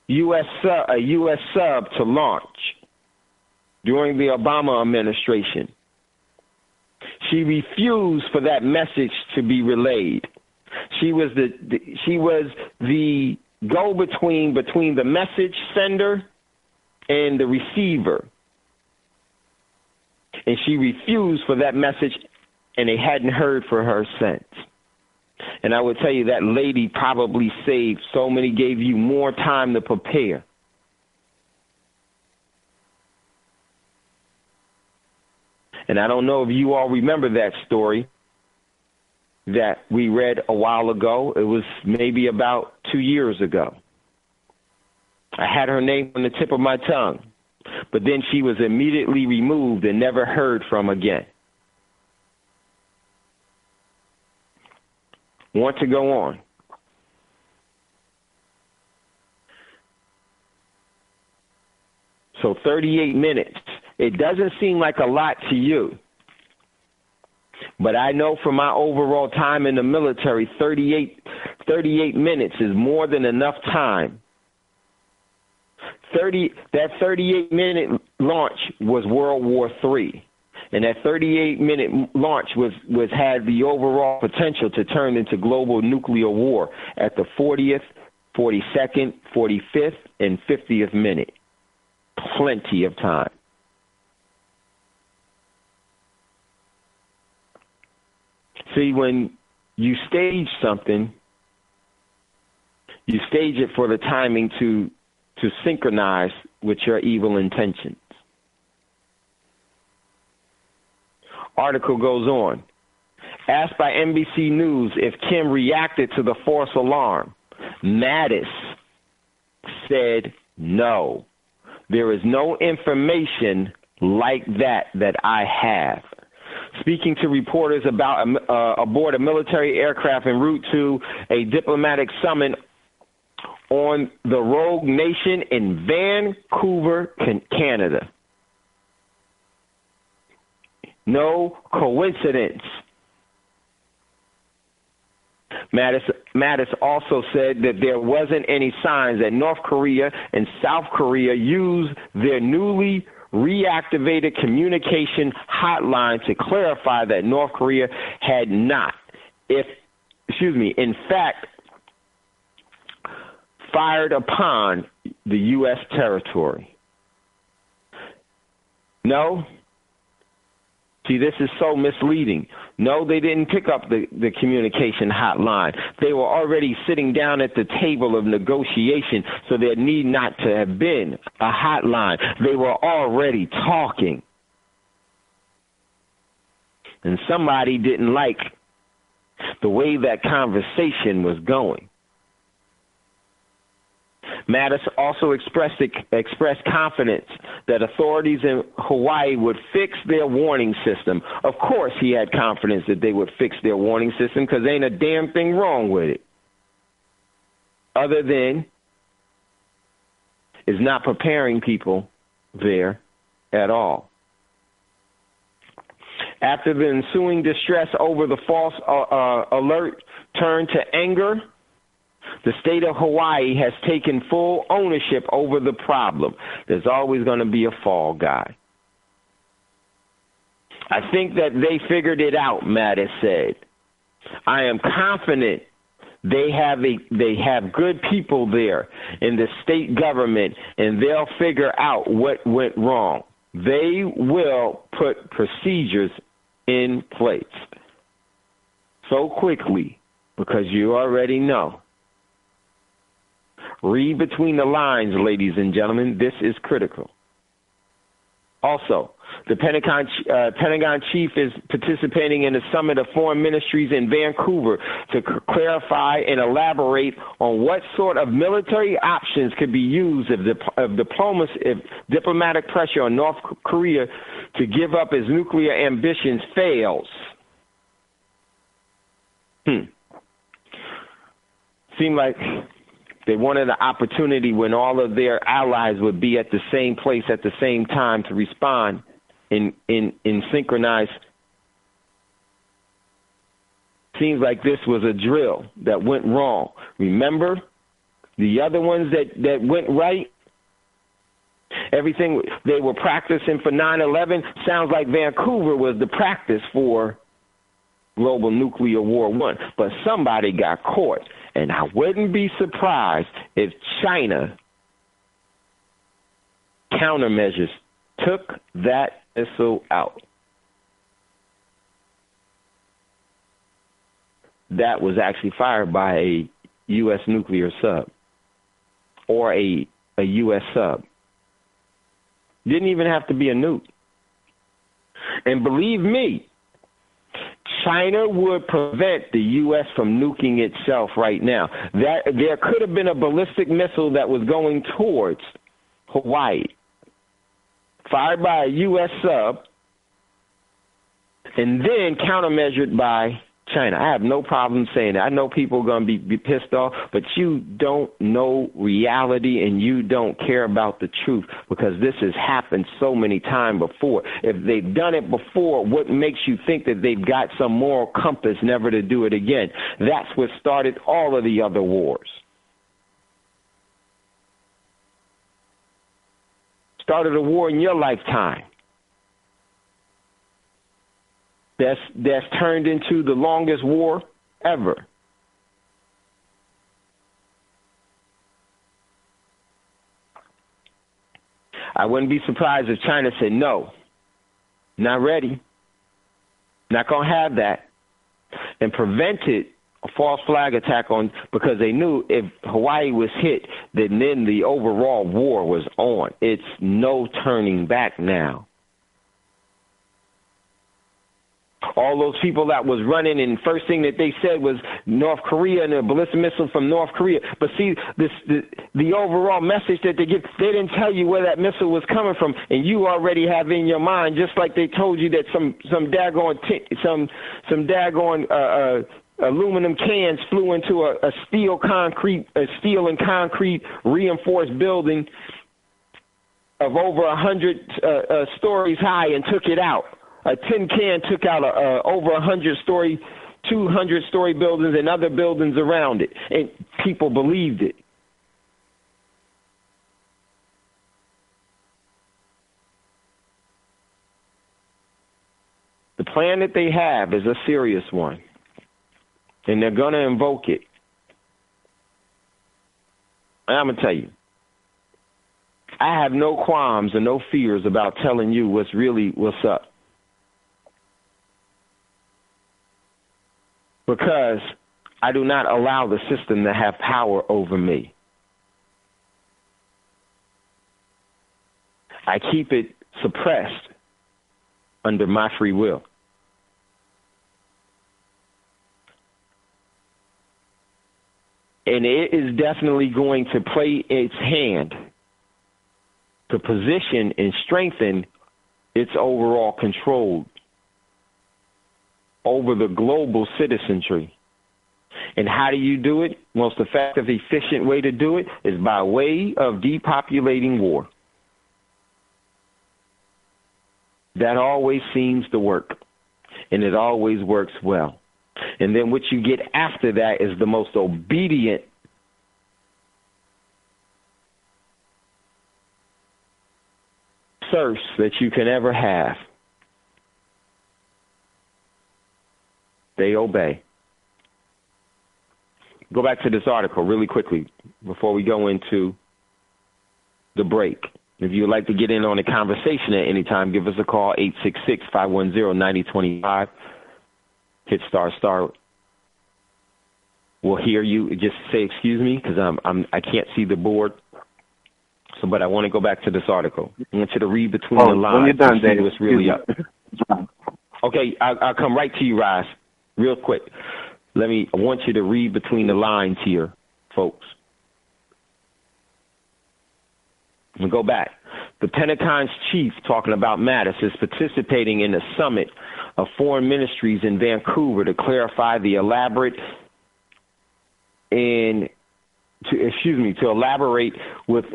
a U.S. sub to launch during the Obama administration. She refused for that message to be relayed. She was the go-between between the message sender and the receiver. And she refused for that message, and they hadn't heard from her since. And I would tell you that lady probably saved so many, gave you more time to prepare. And I don't know if you all remember that story that we read a while ago. It was maybe about 2 years ago. I had her name on the tip of my tongue, but then she was immediately removed and never heard from again. Want to go on? So 38 minutes. It doesn't seem like a lot to you. But I know from my overall time in the military, 38 minutes is more than enough time. That 38-minute launch was World War III. And that 38-minute launch had the overall potential to turn into global nuclear war at the 40th, 42nd, 45th, and 50th minute. Plenty of time. See, when you stage something, you stage it for the timing to synchronize with your evil intentions. Article goes on. Asked by NBC News if Kim reacted to the false alarm, Mattis said no. There is no information like that I have. Speaking to reporters about aboard a military aircraft en route to a diplomatic summit on the rogue nation in Vancouver, Canada. No coincidence. Mattis also said that there wasn't any signs that North Korea and South Korea used their newly reactivated communication hotline to clarify that North Korea had not, in fact, fired upon the U.S. territory. No. See, this is so misleading. No, they didn't pick up the communication hotline. They were already sitting down at the table of negotiation, so there need not to have been a hotline. They were already talking. And somebody didn't like the way that conversation was going. Mattis also expressed confidence that authorities in Hawaii would fix their warning system. Of course he had confidence that they would fix their warning system because ain't a damn thing wrong with it. Other than is not preparing people there at all. After the ensuing distress over the false alert turned to anger, the state of Hawaii has taken full ownership over the problem. There's always going to be a fall guy. I think that they figured it out, Mattis said. I am confident they have good people there in the state government, and they'll figure out what went wrong. They will put procedures in place so quickly because you already know. Read between the lines, ladies and gentlemen. This is critical. Also, the Pentagon chief is participating in a summit of foreign ministries in Vancouver to clarify and elaborate on what sort of military options could be used if diplomatic pressure on North Korea to give up its nuclear ambitions fails. Seemed like they wanted an opportunity when all of their allies would be at the same place at the same time to respond in synchronized. Seems like this was a drill that went wrong. Remember the other ones that went right? Everything they were practicing for 9/11 sounds like Vancouver was the practice for global nuclear war 1. But somebody got caught. And I wouldn't be surprised if China countermeasures took that missile out. That was actually fired by a U.S. nuclear sub or a U.S. sub. Didn't even have to be a nuke. And believe me, China would prevent the U.S. from nuking itself right now. There could have been a ballistic missile that was going towards Hawaii, fired by a U.S. sub, and then countermeasured by China. I have no problem saying that. I know people are going to be pissed off, but you don't know reality and you don't care about the truth because this has happened so many times before. If they've done it before, what makes you think that they've got some moral compass never to do it again? That's what started all of the other wars. Started a war in your lifetime. That's turned into the longest war ever. I wouldn't be surprised if China said, no, not ready, not going to have that, and prevented a false flag attack because they knew if Hawaii was hit, then the overall war was on. It's no turning back now. All those people that was running, and first thing that they said was North Korea and a ballistic missile from North Korea. But see, the overall message that they give, they didn't tell you where that missile was coming from, and you already have in your mind, just like they told you that some daggone aluminum cans flew into a steel and concrete reinforced building of over 100 stories high and took it out. A tin can took out over 100-story, 200-story buildings and other buildings around it, and people believed it. The plan that they have is a serious one, and they're going to invoke it. And I'm going to tell you, I have no qualms and no fears about telling you what's up. Because I do not allow the system to have power over me. I keep it suppressed under my free will. And it is definitely going to play its hand to position and strengthen its overall control over the global citizenry. And how do you do it? Most effective, efficient way to do it is by way of depopulating war. That always seems to work, and it always works well. And then what you get after that is the most obedient serfs that you can ever have. They obey. Go back to this article really quickly before we go into the break. If you would like to get in on the conversation at any time, give us a call, 866-510-9025. Hit star. We'll hear you. Just say excuse me because I can't see the board. So, but I want to go back to this article. I want you to read between the lines. When you're done, Dave. What's really up. Okay, I'll come right to you, Rise. Real quick. I want you to read between the lines here, folks. And go back. The Pentagon's chief, talking about Mattis, is participating in a summit of foreign ministries in Vancouver to clarify to elaborate with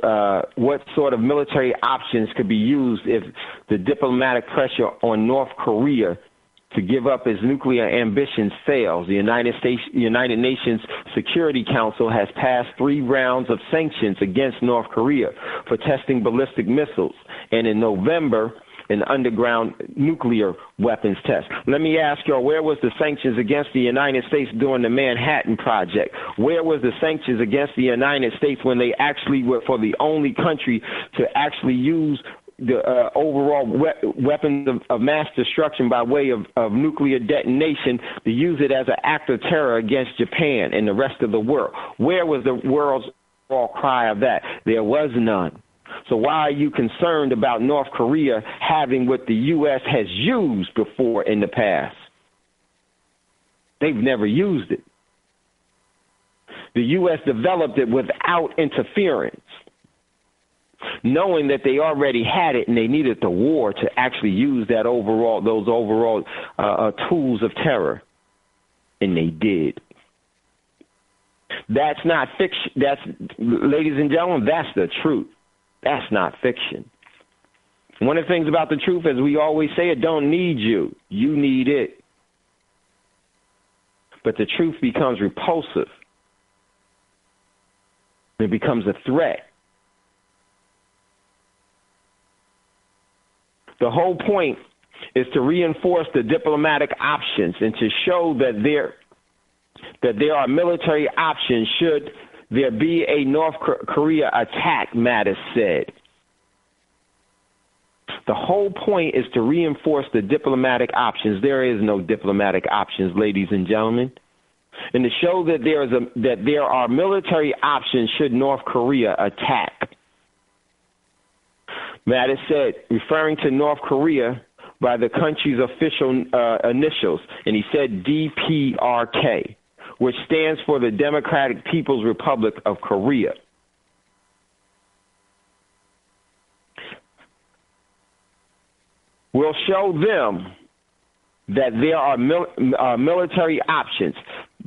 what sort of military options could be used if the diplomatic pressure on North Korea to give up its nuclear ambitions fails. The United Nations Security Council has passed 3 rounds of sanctions against North Korea for testing ballistic missiles, and in November, an underground nuclear weapons test. Let me ask y'all, where was the sanctions against the United States during the Manhattan Project? Where was the sanctions against the United States when they actually were for the only country to actually use the overall weapons of mass destruction by way of nuclear detonation to use it as an act of terror against Japan and the rest of the world? Where was the world's overall cry of that? There was none. So why are you concerned about North Korea having what the U.S. has used before in the past? They've never used it. The U.S. developed it without interference, knowing that they already had it and they needed the war to actually use those overall tools of terror, and they did. That's not fiction. Ladies and gentlemen, that's the truth. That's not fiction. One of the things about the truth, as we always say, it don't need you. You need it. But the truth becomes repulsive. It becomes a threat. The whole point is to reinforce the diplomatic options and to show that there are military options should there be a North Korea attack, Mattis said. The whole point is to reinforce the diplomatic options. There is no diplomatic options, ladies and gentlemen. And to show that there are military options should North Korea attack. Mattis said, referring to North Korea, by the country's official initials, and he said DPRK, which stands for the Democratic People's Republic of Korea. We'll show them that there are military options.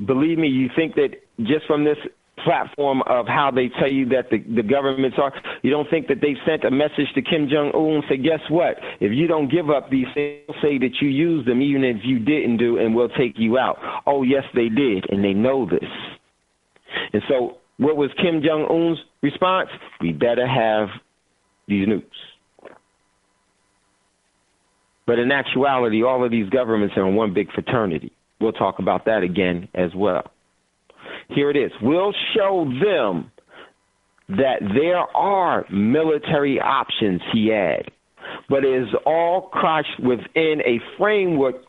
Believe me, you think that just from this platform of how they tell you that the governments are, you don't think that they've sent a message to Kim Jong-un and said, guess what? If you don't give up these things, say that you use them, even if you didn't do, and we'll take you out. Oh, yes, they did, and they know this. And so what was Kim Jong-un's response? We better have these nukes. But in actuality, all of these governments are in one big fraternity. We'll talk about that again as well. Here it is. We'll show them that there are military options, he added, but it is all crushed within a framework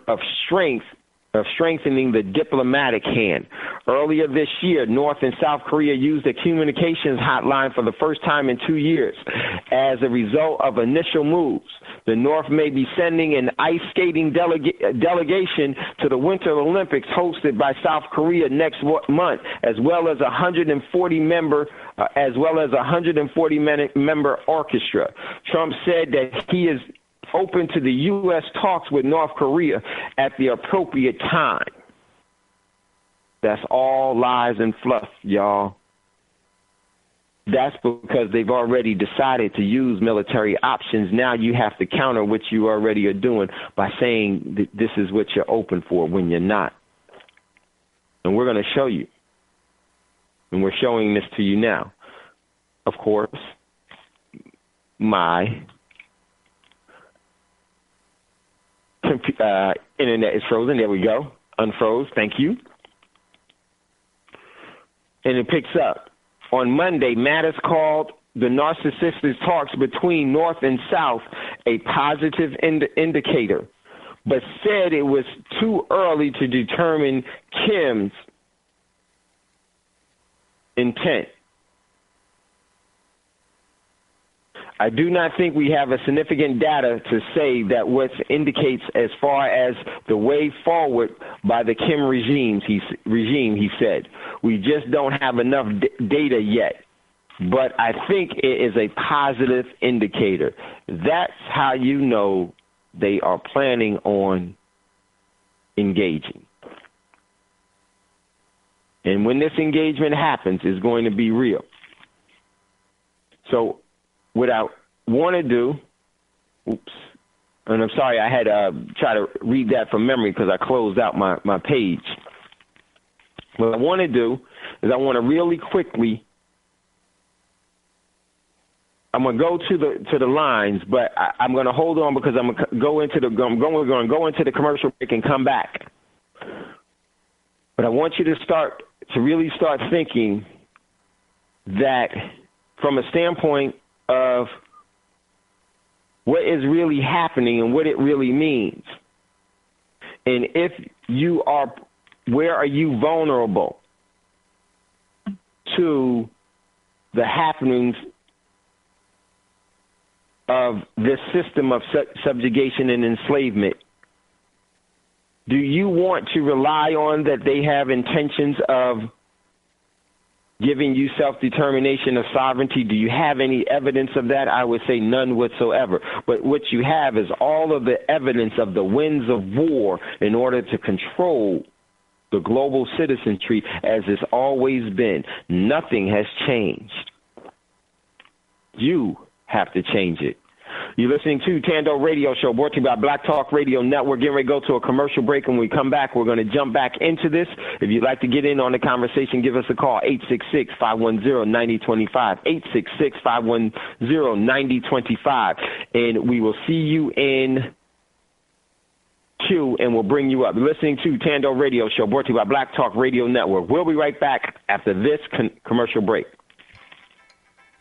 of strengthening the diplomatic hand. Earlier this year, North and South Korea used a communications hotline for the first time in 2 years. As a result of initial moves, the North may be sending an ice skating delegation to the Winter Olympics hosted by South Korea next month, as well as a 140 member orchestra. Trump said that he is open to the U.S. talks with North Korea at the appropriate time. That's all lies and fluff, y'all. That's because they've already decided to use military options. Now you have to counter what you already are doing by saying that this is what you're open for when you're not. And we're going to show you. And we're showing this to you now. Of course, my internet is frozen. There we go. Unfroze. Thank you. And it picks up. On Monday, Mattis called the narcissistic talks between North and South a positive indicator, but said it was too early to determine Kim's intent. I do not think we have a significant data to say that what indicates as far as the way forward by the Kim regime, he said. We just don't have enough data yet. But I think it is a positive indicator. That's how you know they are planning on engaging. And when this engagement happens, it's going to be real. So what I want to do, and I'm sorry, I had to try to read that from memory because I closed out my page. What I want to do is I want to really quickly, I'm going to go to the lines, but I'm going to hold on because I'm going to go into the commercial break and come back. But I want you to really start thinking that from a standpoint of what is really happening and what it really means. And if you are, where are you vulnerable to the happenings of this system of subjugation and enslavement? Do you want to rely on that they have intentions of giving you self-determination or sovereignty? Do you have any evidence of that? I would say none whatsoever. But what you have is all of the evidence of the winds of war in order to control the global citizenry as it's always been. Nothing has changed. You have to change it. You're listening to Thando Radio Show, brought to you by Black Talk Radio Network. Getting ready to go to a commercial break. When we come back, we're going to jump back into this. If you'd like to get in on the conversation, give us a call, 866-510-9025, 866-510-9025. And we will see you in queue, and we'll bring you up. You're listening to Thando Radio Show, brought to you by Black Talk Radio Network. We'll be right back after this commercial break.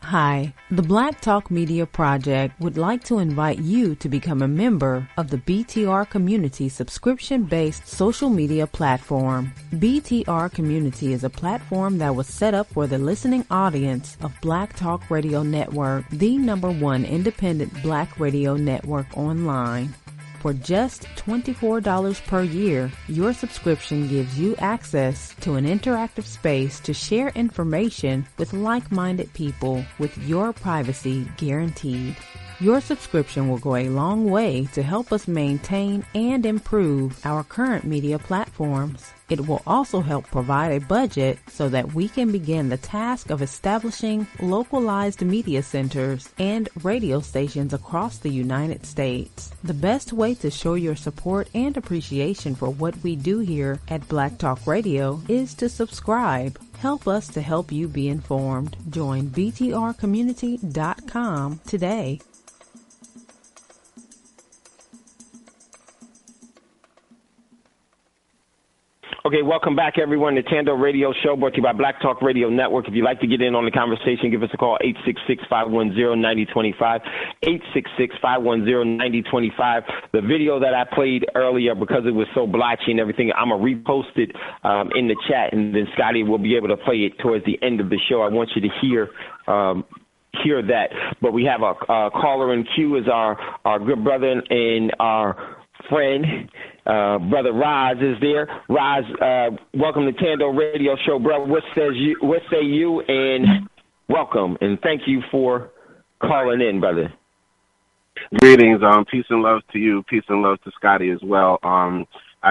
Hi, the Black Talk Media Project would like to invite you to become a member of the BTR Community subscription-based social media platform. BTR Community is a platform that was set up for the listening audience of Black Talk Radio Network, the #1 independent black radio network online. For just $24 per year, your subscription gives you access to an interactive space to share information with like-minded people with your privacy guaranteed. Your subscription will go a long way to help us maintain and improve our current media platforms. It will also help provide a budget so that we can begin the task of establishing localized media centers and radio stations across the United States. The best way to show your support and appreciation for what we do here at Black Talk Radio is to subscribe. Help us to help you be informed. Join btrcommunity.com today. Okay, welcome back, everyone, to Thando Radio Show, brought to you by Black Talk Radio Network. If you'd like to get in on the conversation, give us a call, 866-510-9025, 866-510-9025. The video that I played earlier, because it was so blotchy and everything, I'm going to repost it in the chat, and then Scotty will be able to play it towards the end of the show. I want you to hear that. But we have a caller in queue, is our good brother and our friend, Brother Roz is there. Roz, welcome to Thando Radio Show, brother. What say you, and welcome, and thank you for calling in, brother. Greetings, peace and love to you, peace and love to Scotty as well. I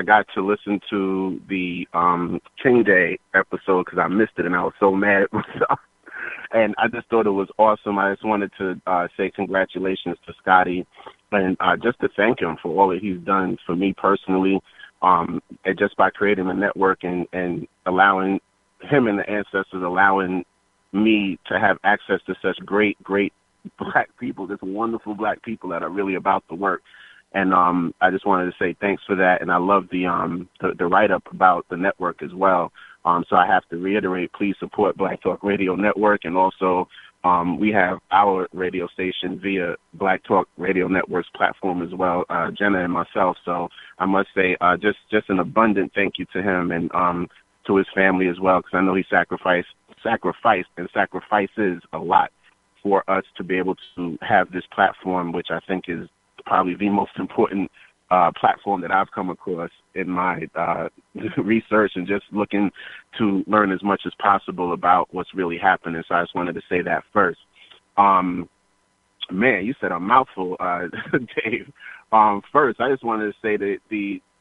got to listen to the King Day episode because I missed it, and I was so mad at myself. And I just thought it was awesome. I just wanted to say congratulations to Scotty, and just to thank him for all that he's done for me personally, and just by creating a network and allowing him and the ancestors, allowing me to have access to such great black people, just wonderful black people that are really about the work. And I just wanted to say thanks for that. And I love the write-up about the network as well. So I have to reiterate, please support Black Talk Radio Network. And also we have our radio station via Black Talk Radio Network's platform as well, Jenna and myself. So I must say just an abundant thank you to him and to his family as well, because I know he sacrificed and sacrifices a lot for us to be able to have this platform, which I think is probably the most important platform that I've come across in my research and just looking to learn as much as possible about what's really happening. So I just wanted to say that first. Man, you said a mouthful, Dave. First, I just wanted to say that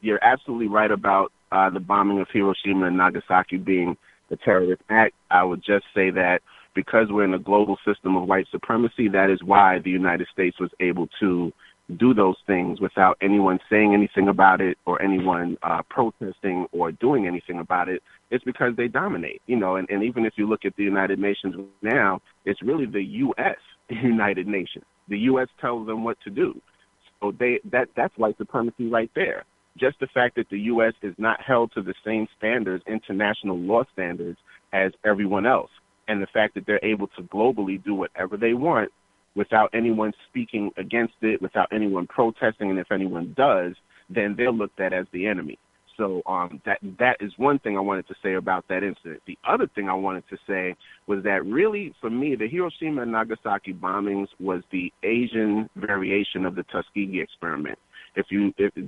you're absolutely right about the bombing of Hiroshima and Nagasaki being the terrorist act. I would just say that because we're in a global system of white supremacy, that is why the United States was able to do those things without anyone saying anything about it or anyone protesting or doing anything about it. It's because they dominate, and even if you look at the United Nations now, it's really the U.S. United Nations. The U.S. tells them what to do. So that's white supremacy right there. Just the fact that the U.S. is not held to the same standards, international law standards, as everyone else, and the fact that they're able to globally do whatever they want without anyone speaking against it, without anyone protesting, and if anyone does, then they're looked at as the enemy. So that is one thing I wanted to say about that incident. The other thing I wanted to say was that really, for me, the Hiroshima and Nagasaki bombings was the Asian variation of the Tuskegee experiment.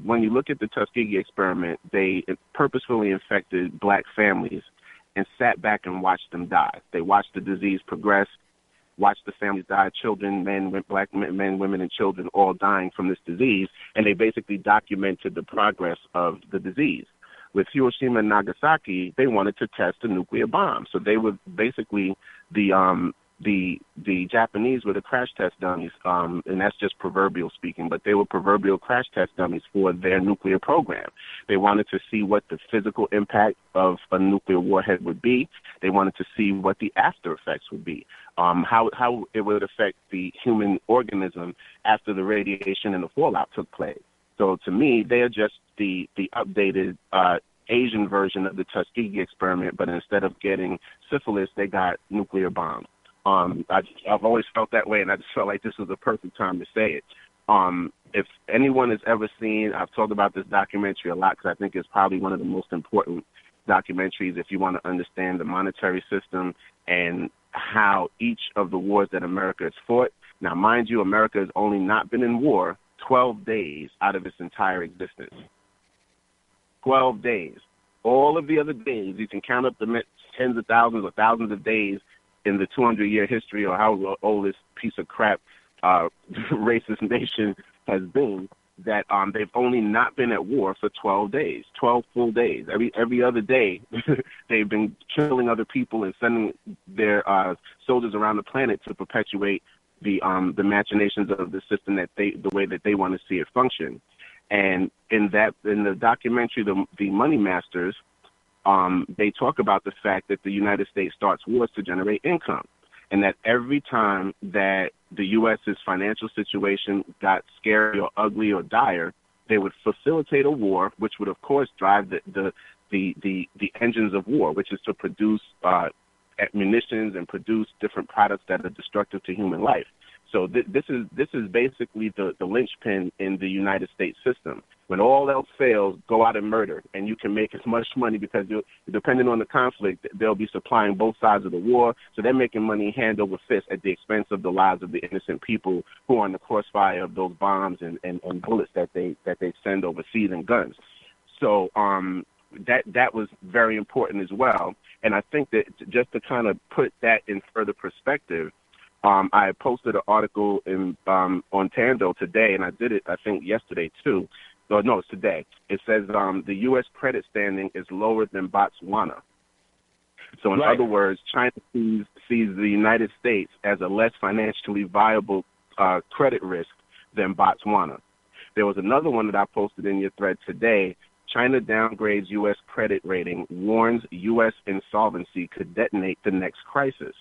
When you look at the Tuskegee experiment, they purposefully infected black families and sat back and watched them die. They watched the disease progress, watched the families die, children, black men, women, and children all dying from this disease, and they basically documented the progress of the disease. With Hiroshima and Nagasaki, they wanted to test a nuclear bomb. So they were basically the Japanese were the crash test dummies, and that's just proverbial speaking, but they were proverbial crash test dummies for their nuclear program. They wanted to see what the physical impact of a nuclear warhead would be. They wanted to see what the after effects would be, how it would affect the human organism after the radiation and the fallout took place. So to me, they are just the updated Asian version of the Tuskegee experiment, but instead of getting syphilis, they got nuclear bombs. I've always felt that way, and I just felt like this was the perfect time to say it. If anyone has ever seen, I've talked about this documentary a lot because I think it's probably one of the most important documentaries if you want to understand the monetary system and how each of the wars that America has fought. Now, mind you, America has only not been in war 12 days out of its entire existence. 12 days. All of the other days, you can count up the tens of thousands or thousands of days in the 200-year history or how old this piece of crap racist nation has been, that they've only not been at war for 12 days, 12 full days. Every other day, they've been killing other people and sending their soldiers around the planet to perpetuate the machinations of the system the way that they want to see it function. And in the documentary, the Money Masters, they talk about the fact that the United States starts wars to generate income, and that every time that the U.S.'s financial situation got scary or ugly or dire, they would facilitate a war, which would, of course, drive the engines of war, which is to produce munitions and produce different products that are destructive to human life. So this is basically the linchpin in the United States system. When all else fails, go out and murder, and you can make as much money because depending on the conflict, they'll be supplying both sides of the war. So they're making money hand over fist at the expense of the lives of the innocent people who are in the crossfire of those bombs and bullets that they send overseas and guns. So that was very important as well. And I think that just to kind of put that in further perspective, I posted an article on Thando today, and I did it, I think, yesterday too. No, it's today. It says the U.S. credit standing is lower than Botswana. So in other words, China sees the United States as a less financially viable credit risk than Botswana. There was another one that I posted in your thread today. China downgrades U.S. credit rating, warns U.S. insolvency could detonate the next crisis.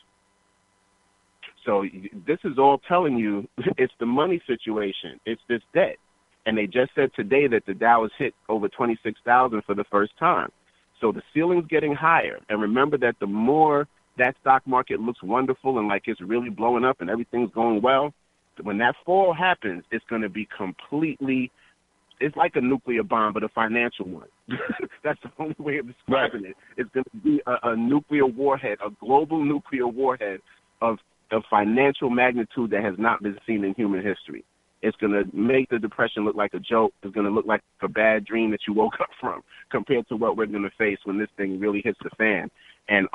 So this is all telling you it's the money situation. It's this debt. And they just said today that the Dow has hit over 26,000 for the first time. So the ceiling's getting higher. And remember that the more that stock market looks wonderful and like it's really blowing up and everything's going well, when that fall happens, it's going to be completely, it's like a nuclear bomb, but a financial one. That's the only way of describing it. It's going to be a nuclear warhead, a global nuclear warhead of financial magnitude that has not been seen in human history. It's going to make the Depression look like a joke. It's going to look like a bad dream that you woke up from compared to what we're going to face when this thing really hits the fan. And,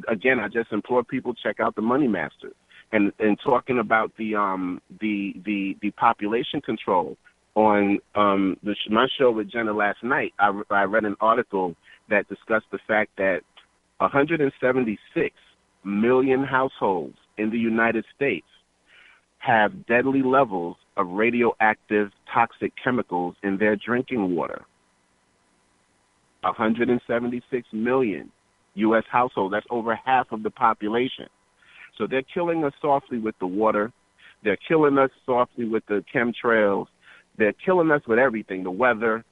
again, I just implore people, check out the Money Masters. And talking about the population control, on my show with Jenna last night, I read an article that discussed the fact that 176 million households in the United States have deadly levels of radioactive toxic chemicals in their drinking water. 176 million U.S. households. That's over half of the population. So they're killing us softly with the water. They're killing us softly with the chemtrails. They're killing us with everything, the weather.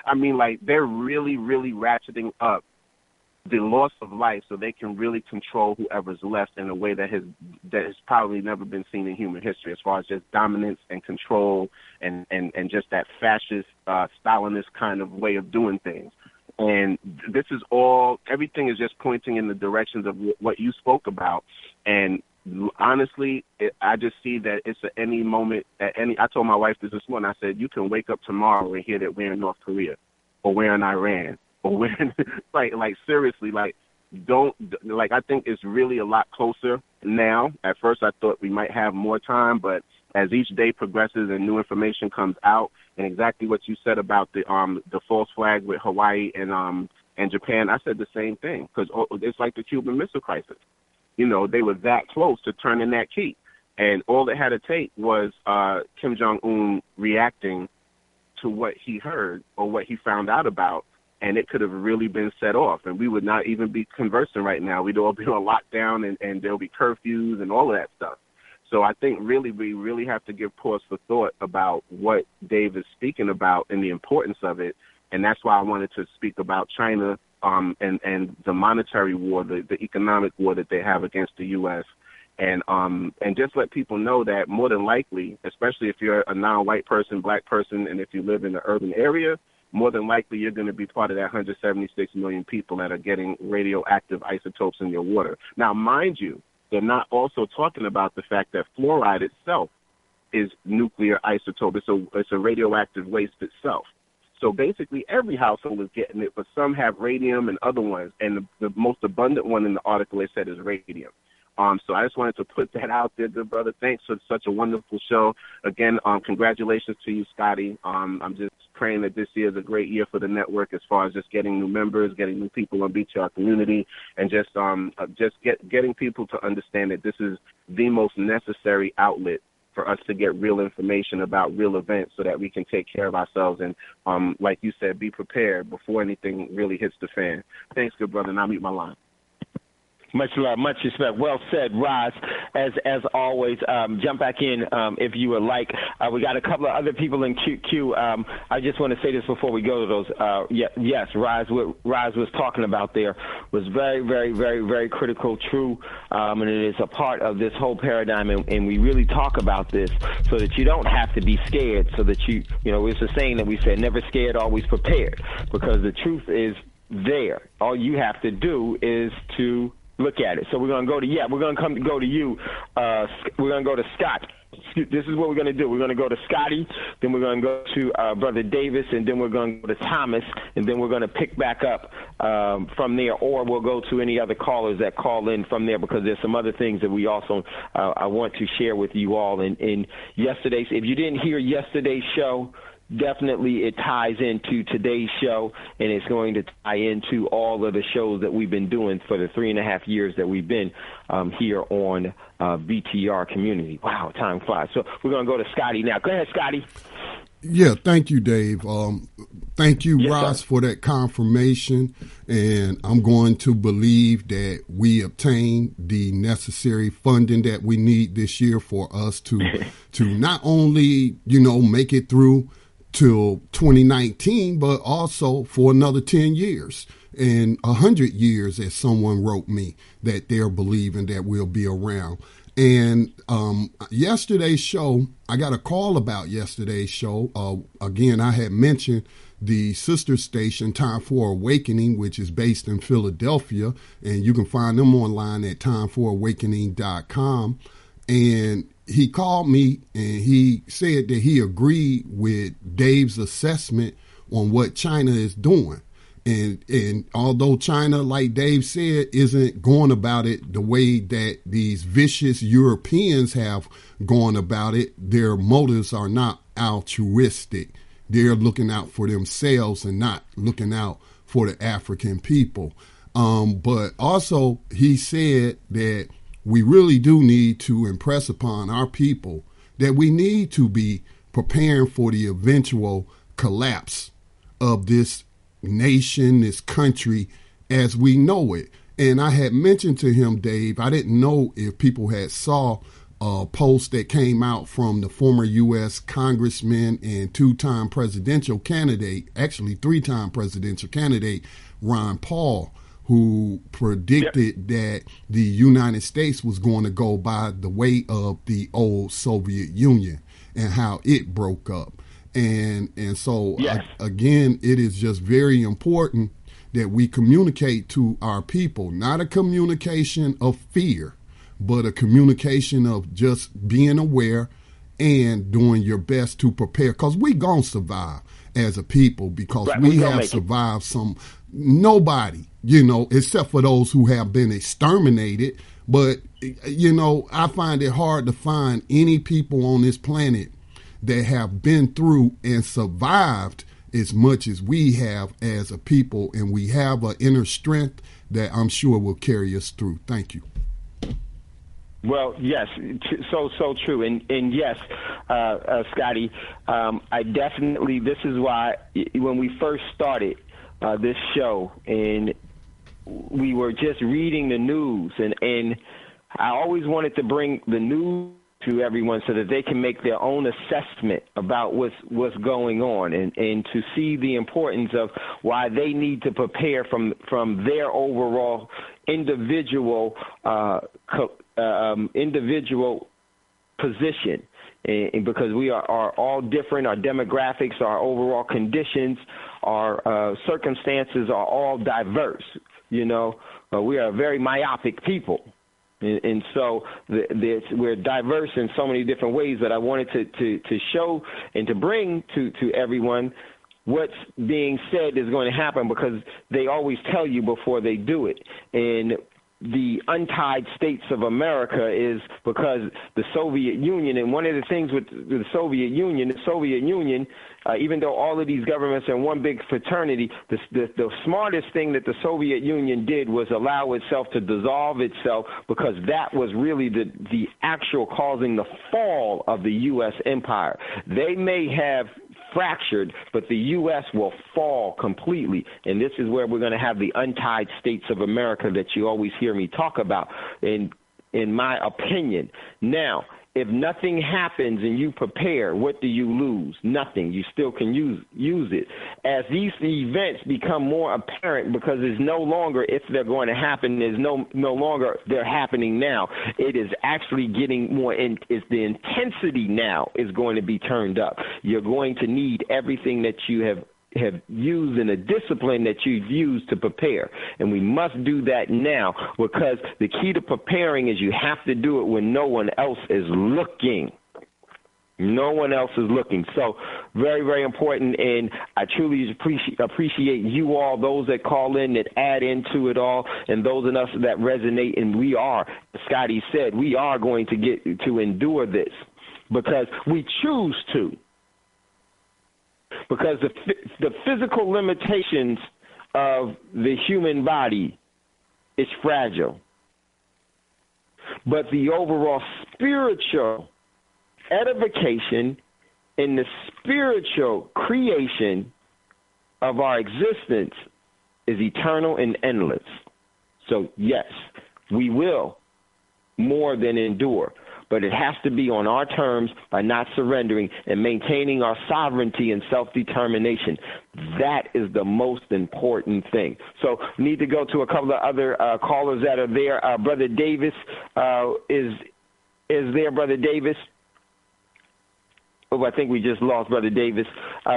I mean, like, they're really, really ratcheting up the loss of life so they can really control whoever's left in a way that has probably never been seen in human history, as far as just dominance and control and just that fascist, Stalinist kind of way of doing things. And this is all, everything is just pointing in the directions of what you spoke about. And honestly, I just see that it's at any moment, I told my wife this morning, I said, you can wake up tomorrow and hear that we're in North Korea or we're in Iran. Or when, like seriously, I think it's really a lot closer now. At first I thought we might have more time, but as each day progresses and new information comes out, and exactly what you said about the false flag with Hawaii and Japan, I said the same thing, because it's like the Cuban Missile Crisis. You know, they were that close to turning that key, and all it had to take was Kim Jong-un reacting to what he heard or what he found out about, and it could have really been set off, and we would not even be conversing right now. We'd all be on lockdown, and there'll be curfews and all of that stuff. So I think really we really have to give pause for thought about what Dave is speaking about and the importance of it, and that's why I wanted to speak about China and the monetary war, the economic war that they have against the U.S., and just let people know that more than likely, especially if you're a non-white person, black person, and if you live in an urban area, more than likely you're going to be part of that 176 million people that are getting radioactive isotopes in your water. Now, mind you, they're not also talking about the fact that fluoride itself is nuclear isotope. It's a radioactive waste itself. So basically every household is getting it, but some have radium and other ones. And the most abundant one in the article, they said, is radium. So I just wanted to put that out there, good brother. Thanks for such a wonderful show. Again, congratulations to you, Scotty. I'm just praying that this year is a great year for the network as far as just getting new members, getting new people on BTR community, and just getting people to understand that this is the most necessary outlet for us to get real information about real events so that we can take care of ourselves and, like you said, be prepared before anything really hits the fan. Thanks, good brother, and I'll mute my line. Much love, much respect. Well said, Roz. As always, jump back in if you would like. We got a couple of other people in queue. I just want to say this before we go to those. Yes, Roz, what Roz was talking about there was very, very, very, very critical, true, and it is a part of this whole paradigm, and we really talk about this so that you don't have to be scared, so that you know, it's a saying that we said, never scared, always prepared, because the truth is there. All you have to do is to look at it. So we're going to go to, we're going to go to you. We're going to go to Scott. This is what we're going to do. We're going to go to Scotty, then we're going to go to Brother Davis, and then we're going to go to Thomas, and then we're going to pick back up from there, or we'll go to any other callers that call in from there, because there's some other things that we also I want to share with you all. In yesterday's, if you didn't hear yesterday's show, definitely it ties into today's show, and it's going to tie into all of the shows that we've been doing for the 3.5 years that we've been here on BTR Community. Wow, time flies. So we're going to go to Scotty now. Go ahead, Scotty. Yeah, thank you, Dave. Thank you, Yes, Ross, sir. for that confirmation. And I'm going to believe that we obtain the necessary funding that we need this year for us to not only, make it through till 2019, but also for another 10 years and 100 years, as someone wrote me, that they're believing that we'll be around. And yesterday's show, I got a call about yesterday's show. Again, I had mentioned the sister station, Time for Awakening, which is based in Philadelphia, and you can find them online at timefораwakening.com. And he called me and he said that he agreed with Dave's assessment on what China is doing. And although China, like Dave said, isn't going about it the way that these vicious Europeans have gone about it, their motives are not altruistic. They're looking out for themselves and not looking out for the African people. But also he said that we really do need to impress upon our people that we need to be preparing for the eventual collapse of this nation, this country, as we know it. And I had mentioned to him, Dave, I didn't know if people had saw a post that came out from the former U.S. congressman and two-time presidential candidate, actually three-time presidential candidate, Ron Paul, who predicted that the United States was going to go by the way of the old Soviet Union and how it broke up. And so, yes. Again, it is just very important that we communicate to our people, not a communication of fear, but a communication of just being aware and doing your best to prepare, because we going to survive as a people, because right, we have survived nobody, except for those who have been exterminated. But, I find it hard to find any people on this planet that have been through and survived as much as we have as a people. And we have an inner strength that I'm sure will carry us through. Thank you. Well, yes, so true. And yes, Scotty, I definitely, this is why when we first started this show and we were just reading the news, and I always wanted to bring the news to everyone so that they can make their own assessment about what's going on, and to see the importance of why they need to prepare from their overall individual individual position, and because we are all different, our demographics, our overall conditions, our circumstances are all diverse. We are a very myopic people. And so we're diverse in so many different ways that I wanted to show and to bring to everyone what's being said is going to happen, because they always tell you before they do it. And the untied states of America is because the Soviet Union, and one of the things with the Soviet Union, even though all of these governments are one big fraternity, the smartest thing that the Soviet Union did was allow itself to dissolve itself, because that was really the actual causing the fall of the U.S. empire. They may have fractured, but the U.S. will fall completely. And this is where we're going to have the untied states of America that you always hear me talk about, in my opinion. Now, if nothing happens and you prepare, what do you lose? Nothing. You still can use it. As these events become more apparent, because it's no longer if they're going to happen, there's no longer they're happening now. It is actually getting more, the intensity now is going to be turned up. You're going to need everything that you have used in a discipline that you've used to prepare. And we must do that now, because the key to preparing is you have to do it when no one else is looking. No one else is looking. So very, very important, and I truly appreciate you all, those that call in, that add into it all, and those of us that resonate. And we are, as Scotty said, we are going to get to endure this because we choose to. Because the physical limitations of the human body is fragile. But the overall spiritual edification and the spiritual creation of our existence is eternal and endless. So, yes, we will more than endure. But it has to be on our terms by not surrendering and maintaining our sovereignty and self-determination. That is the most important thing. So we need to go to a couple of other callers that are there. Brother Davis is there, Brother Davis? Oh, I think we just lost Brother Davis.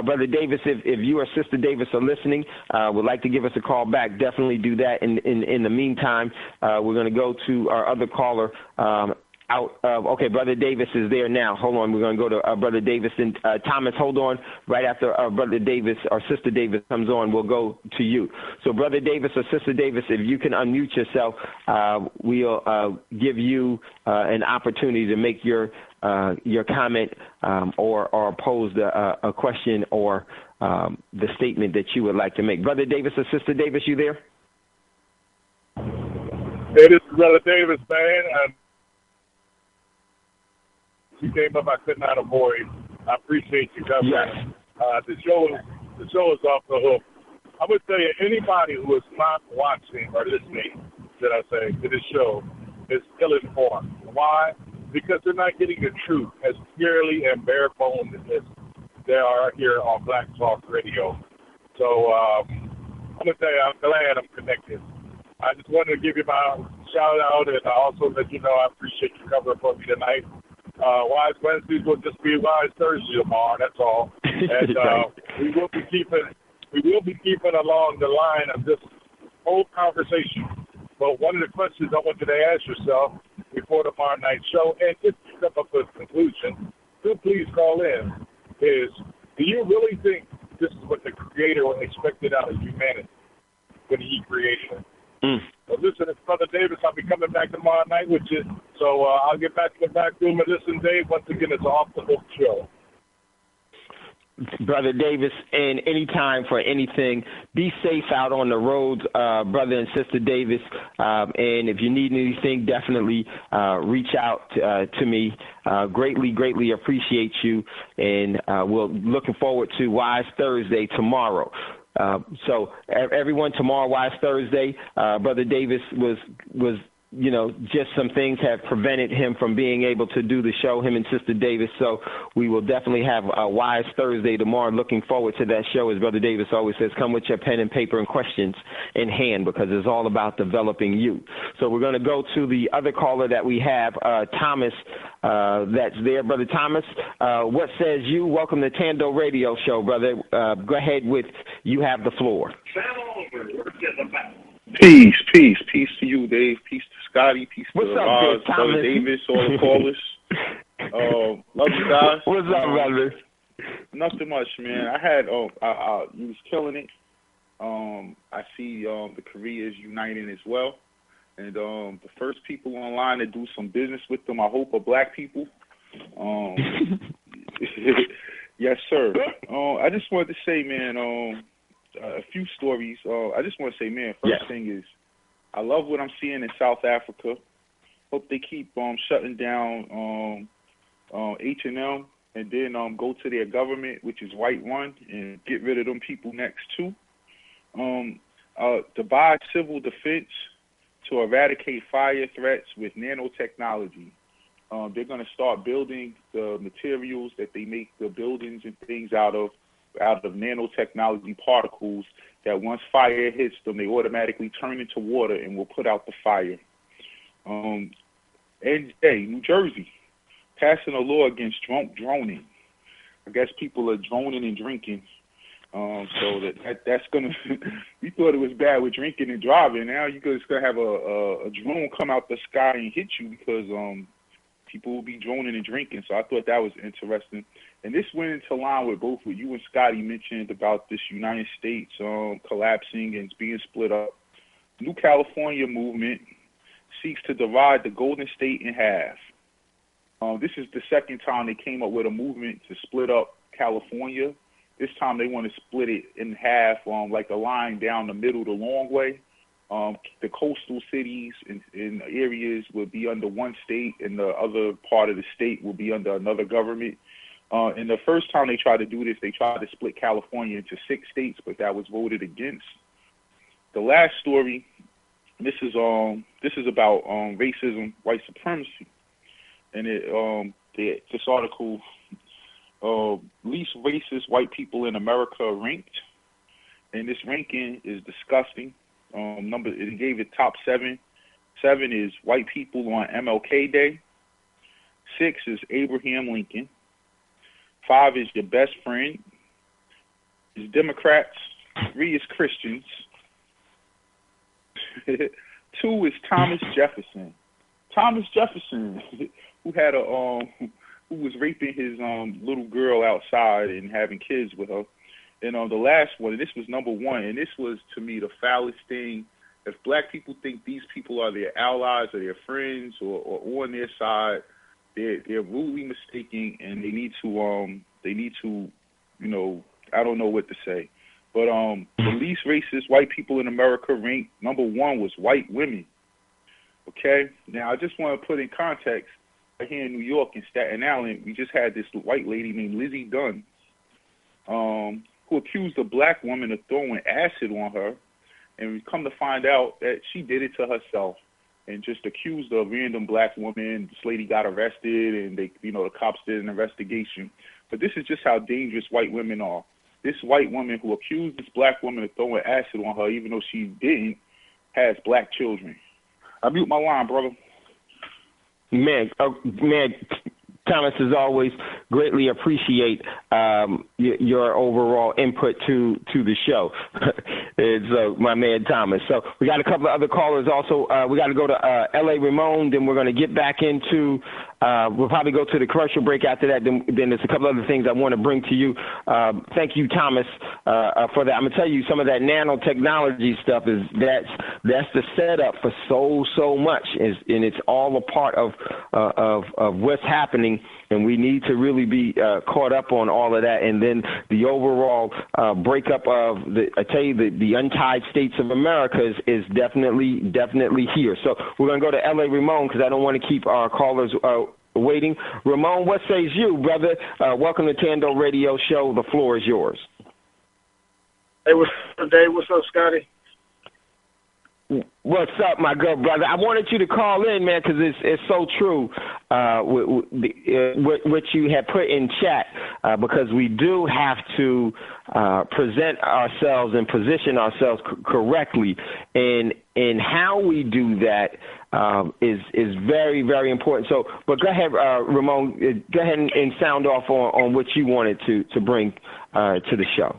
Brother Davis, if you or Sister Davis are listening, would like to give us a call back, definitely do that. In the meantime, we're going to go to our other caller, okay, Brother Davis is there now. Hold on, we're going to go to Brother Davis. And Thomas, hold on. Right after Brother Davis or Sister Davis comes on, we'll go to you. So Brother Davis or Sister Davis, if you can unmute yourself, we'll give you an opportunity to make your comment or pose a question or the statement that you would like to make. Brother Davis or Sister Davis, you there? Hey, this is Brother Davis, man. You came up, I could not avoid. I appreciate you coming. Yes. The show is off the hook. I would tell you, anybody who is not watching or listening, should I say, to this show is ill-informed. Why? Because they're not getting the truth as clearly and bare bones as they are here on Black Talk Radio. So I'm going to tell you, I'm glad I'm connected. I just wanted to give you my shout-out, and also let you know I appreciate you covering for me tonight. Wise Wednesdays will just be Wise Thursday tomorrow. That's all. And we will be keeping along the line of this whole conversation. But one of the questions I want you to ask yourself before tomorrow night's show, and if you come up with a conclusion, do please call in, is do you really think this is what the Creator expected out of humanity when He created it? So listen, it's Brother Davis. I'll be coming back tomorrow night with you. So I'll get back to the back room and listen, Dave. Once again, it's an off-the-hook show. Brother Davis, and anytime for anything, be safe out on the roads, Brother and Sister Davis. And if you need anything, definitely reach out to me. Greatly appreciate you. And we're looking forward to Wise Thursday tomorrow. So everyone, tomorrow, Wise Thursday, Brother Davis was just some things have prevented him from being able to do the show, him and Sister Davis. So we will definitely have a Wise Thursday tomorrow. Looking forward to that show. As Brother Davis always says, come with your pen and paper and questions in hand, because it's all about developing you. So we're going to go to the other caller that we have, Thomas, that's there. Brother Thomas, what says you? Welcome to Thando Radio Show, brother. Go ahead with, you have the floor. Peace to you, Dave. Peace to Scotty. Peace to Roz, Brother Davis, all the callers. Love you guys. What's up, brother? Nothing much, man. I had you was killing it. I see the Koreas uniting as well, and the first people online to do some business with them, I hope, are black people. Yes, sir. I just wanted to say, man, a few stories. I just want to say, man, first thing is, I love what I'm seeing in South Africa. Hope they keep shutting down H&M and then go to their government, which is white run, and get rid of them people next too. To buy civil defense to eradicate fire threats with nanotechnology. They're going to start building the materials that they make the buildings and things out of nanotechnology particles that once fire hits them, they automatically turn into water and will put out the fire. NJ, New Jersey, passing a law against droning. I guess people are droning and drinking. So that's gonna. We thought it was bad with drinking and driving. Now you're just gonna have a drone come out the sky and hit you because people will be droning and drinking. So I thought that was interesting. And this went into line with both what you and Scotty mentioned about this United States collapsing and being split up. New California movement seeks to divide the Golden State in half. This is the second time they came up with a movement to split up California. This time they want to split it in half, like a line down the middle the long way. The coastal cities and areas will be under one state, and the other part of the state will be under another government. And the first time they tried to do this, they tried to split California into 6 states, but that was voted against. The last story, this is about racism, white supremacy, and this article, least racist white people in America ranked, and this ranking is disgusting. It gave it top 7. 7 is white people on MLK Day. 6 is Abraham Lincoln. 5 is your best friend. Is Democrats. 3 is Christians. 2 is Thomas Jefferson. Thomas Jefferson, who had who was raping his little girl outside and having kids with her. And the last one, and this was number 1, and this was, to me, the foulest thing. If black people think these people are their allies or their friends or on their side, they're rudely mistaken, and they need to, I don't know what to say. But the least racist white people in America ranked number 1 was white women. Okay? Now, I just want to put in context, here in New York in Staten Island, we just had this white lady named Lizzie Dunn, who accused a black woman of throwing acid on her, and we come to find out that she did it to herself and just accused a random black woman. This lady got arrested, and the cops did an investigation. But this is just how dangerous white women are. This white woman who accused this black woman of throwing acid on her, even though she didn't, has black children. I mute my line, brother. Man, Thomas, as always, greatly appreciate your overall input to the show. It's my man Thomas. So we got a couple of other callers also. We got to go to L.A. Ramon, then we're going to get back into, we'll probably go to the commercial break after that. Then there's a couple other things I want to bring to you. Thank you, Thomas, for that. I'm going to tell you some of that nanotechnology stuff that's the setup for so much, and it's all a part of what's happening. And we need to really be caught up on all of that. And then the overall breakup of the untied states of America is definitely here. So we're going to go to L.A. Ramon because I don't want to keep our callers waiting. Ramon, what says you, brother? Welcome to Thando Radio Show. The floor is yours. Hey, what's up, Dave? What's up, Scotty? What's up, my good brother? I wanted you to call in, man, because it's so true what you had put in chat, because we do have to present ourselves and position ourselves correctly, and how we do that is very, very important. So, but go ahead, Ramon, go ahead and sound off on what you wanted to bring to the show.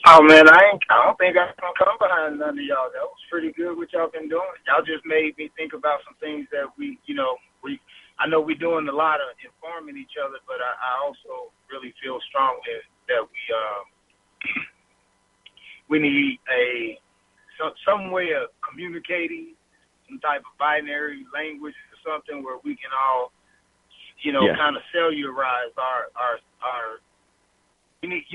Oh man, I don't think I can come behind none of y'all. That was pretty good what y'all been doing. Y'all just made me think about some things that I know we're doing a lot of informing each other, but I also really feel strongly that we need some way of communicating, some type of binary language or something where we can all, kind of cellularize our we need,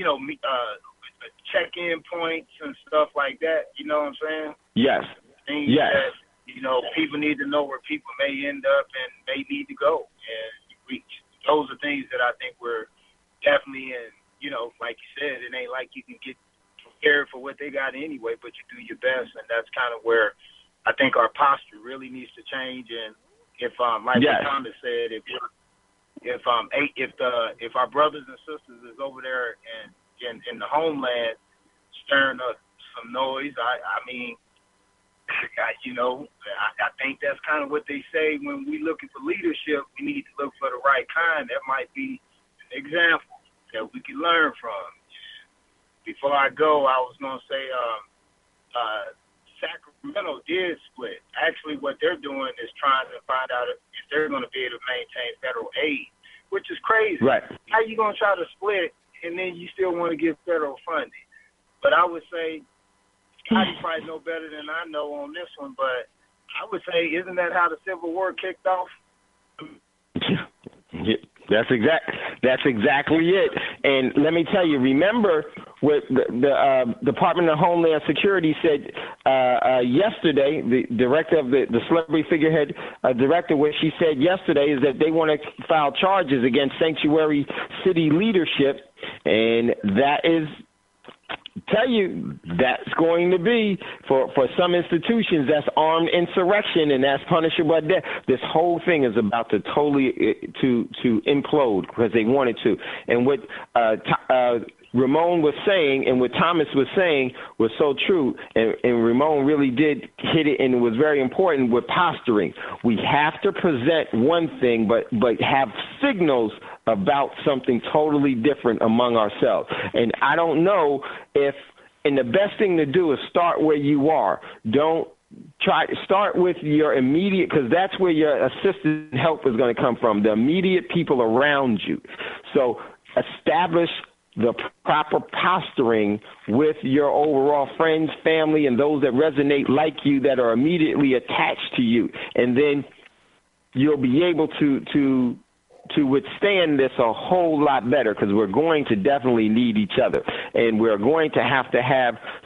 check-in points and stuff like that. You know what I'm saying? Yes. Things yes. that, people need to know where people may end up and may need to go. And those are things that I think we're definitely in, like you said, it ain't like you can get prepared for what they got anyway, but you do your best. And that's kind of where I think our posture really needs to change. And if, like yes. what Thomas said, if our brothers and sisters is over there and in the homeland stirring up some noise, I think that's kind of what they say when we looking for leadership. We need to look for the right kind. That might be an example that we can learn from. Before I go, I was going to say Sacramento did split. Actually, what they're doing is trying to find out if they're going to be able to maintain federal aid, which is crazy. Right. How you going to try to split and then you still want to get federal funding? But I would say, Scotty probably know better than I know on this one, but I would say, isn't that how the Civil War kicked off? Yeah, that's exactly it. And let me tell you, remember what the Department of Homeland Security said yesterday, the director of the celebrity figurehead director, what she said yesterday is that they want to file charges against sanctuary city leadership, and that is, tell you, that's going to be for some institutions, that's armed insurrection, and that's punishable by death. This whole thing is about to totally to implode because they wanted to. And what Ramon was saying and what Thomas was saying was so true, and Ramon really did hit it, and it was very important with posturing. We have to present one thing, but have signals about something totally different among ourselves. And I don't know if, and the best thing to do is start where you are. Don't try to start with your immediate, because that's where your assistant help is going to come from, the immediate people around you. So establish the proper posturing with your overall friends, family, and those that resonate like you, that are immediately attached to you. And then you'll be able to withstand this a whole lot better, because we're going to definitely need each other, and we're going to have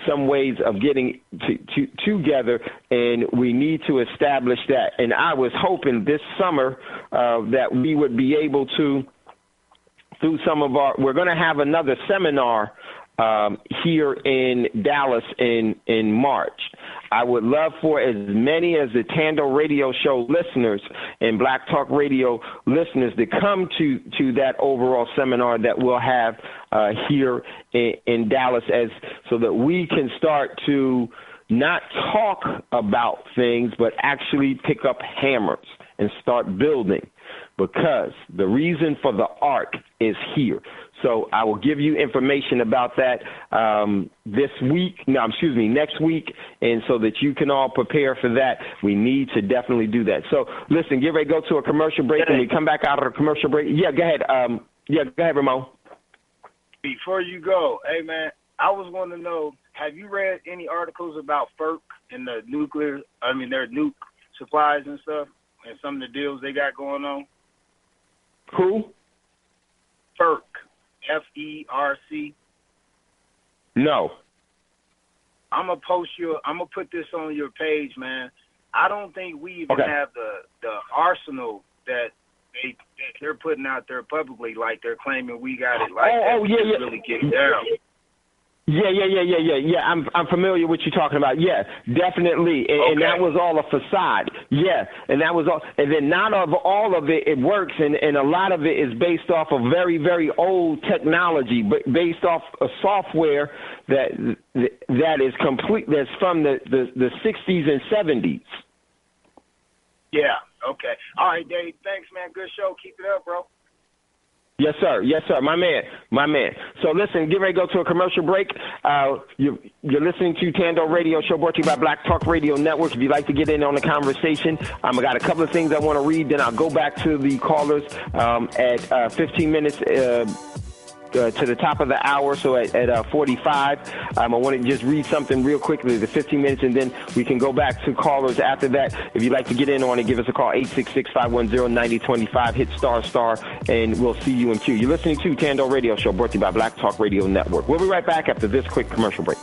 some ways of getting together, and we need to establish that. And I was hoping this summer that we would be able to, through some of we're going to have another seminar here in Dallas in March. I would love for as many as the Thando Radio Show listeners and Black Talk Radio listeners to come to that overall seminar that we'll have here in Dallas, so that we can start to not talk about things, but actually pick up hammers and start building, because the reason for the arc is here. So I will give you information about that next week, and so that you can all prepare for that. We need to definitely do that. So listen, get ready to go to a commercial break, and we come back out of the commercial break. Yeah, go ahead. Go ahead, Ramon. Before you go, hey man, I was wanting to know, have you read any articles about FERC and their nuke supplies and stuff, and some of the deals they got going on? Who? FERC. FERC. No. I'm gonna put this on your page, man. I don't think we even have the arsenal that they're putting out there publicly, like they're claiming we got it. Like really get down. Yeah. I'm familiar with you talking about. Yeah, definitely. And that was all a facade. Yeah, and that was all. And then not all of it works, and a lot of it is based off of very, very old technology, but based off a software that is complete. That's from the 60s and 70s. Yeah. Okay. All right, Dave. Thanks, man. Good show. Keep it up, bro. Yes, sir. Yes, sir. My man. So listen, get ready to go to a commercial break. You're listening to Thando Radio Show, brought to you by Black Talk Radio Network. If you'd like to get in on the conversation, I got a couple of things I want to read. Then I'll go back to the callers at 15 minutes to the top of the hour, so at 45. I want to just read something real quickly, the 15 minutes, and then we can go back to callers after that. If you'd like to get in on it, give us a call, 866-510-9025, hit **, and we'll see you in queue. You're listening to Thando Radio Show, brought to you by Black Talk Radio Network. We'll be right back after this quick commercial break.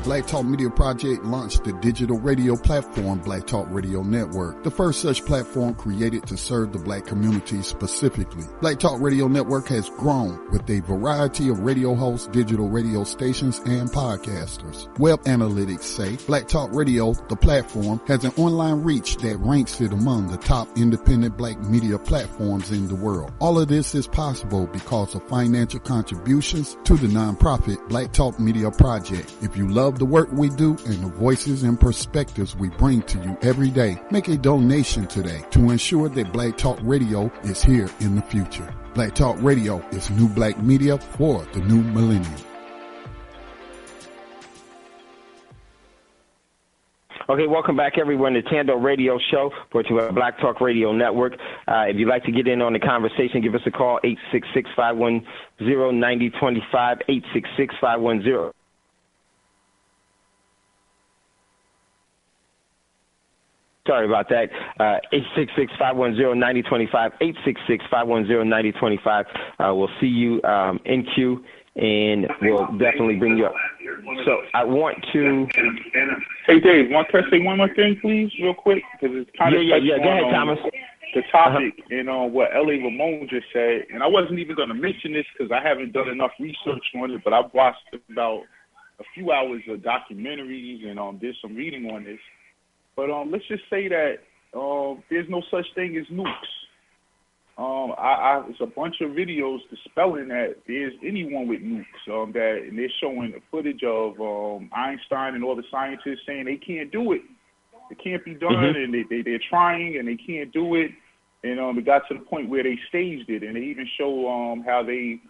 Black Talk Media Project launched the digital radio platform Black Talk Radio Network, the first such platform created to serve the black community specifically. Black Talk Radio Network has grown with a variety of radio hosts, digital radio stations, and podcasters. Web analytics say Black Talk Radio, the platform, has an online reach that ranks it among the top independent black media platforms in the world. All of this is possible because of financial contributions to the nonprofit Black Talk Media Project. If you love the work we do and the voices and perspectives we bring to you every day, make a donation today to ensure that Black Talk Radio is here in the future. Black Talk Radio is new black media for the new millennium. Okay, welcome back, everyone, to Thando Radio Show, brought to you by Black Talk Radio Network. If you'd like to get in on the conversation, give us a call, 866-510-9025, 866-510. Sorry about that. 866-510-9025, 866-510-9025. We'll see you in queue, and we'll definitely bring you up. So I want to... Hey, Dave, want to say one more thing, please, real quick? Because it's kind of Go ahead, Thomas. The topic and what L.A. Ramon just said. And I wasn't even going to mention this because I haven't done enough research on it, but I've watched about a few hours of documentaries and did some reading on this. But let's just say that there's no such thing as nukes. It's a bunch of videos dispelling that there's anyone with nukes. And they're showing the footage of Einstein and all the scientists saying they can't do it. It can't be done, and they're trying and they can't do it. And it got to the point where they staged it, and they even show how they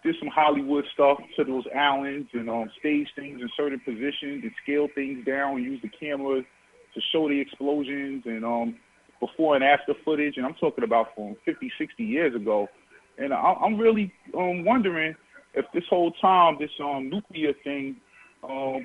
did some Hollywood stuff to those islands and stage things in certain positions and scale things down and use the camera to show the explosions and before and after footage. And I'm talking about from 50, 60 years ago. And I'm really wondering if this whole time, this nuclear thing,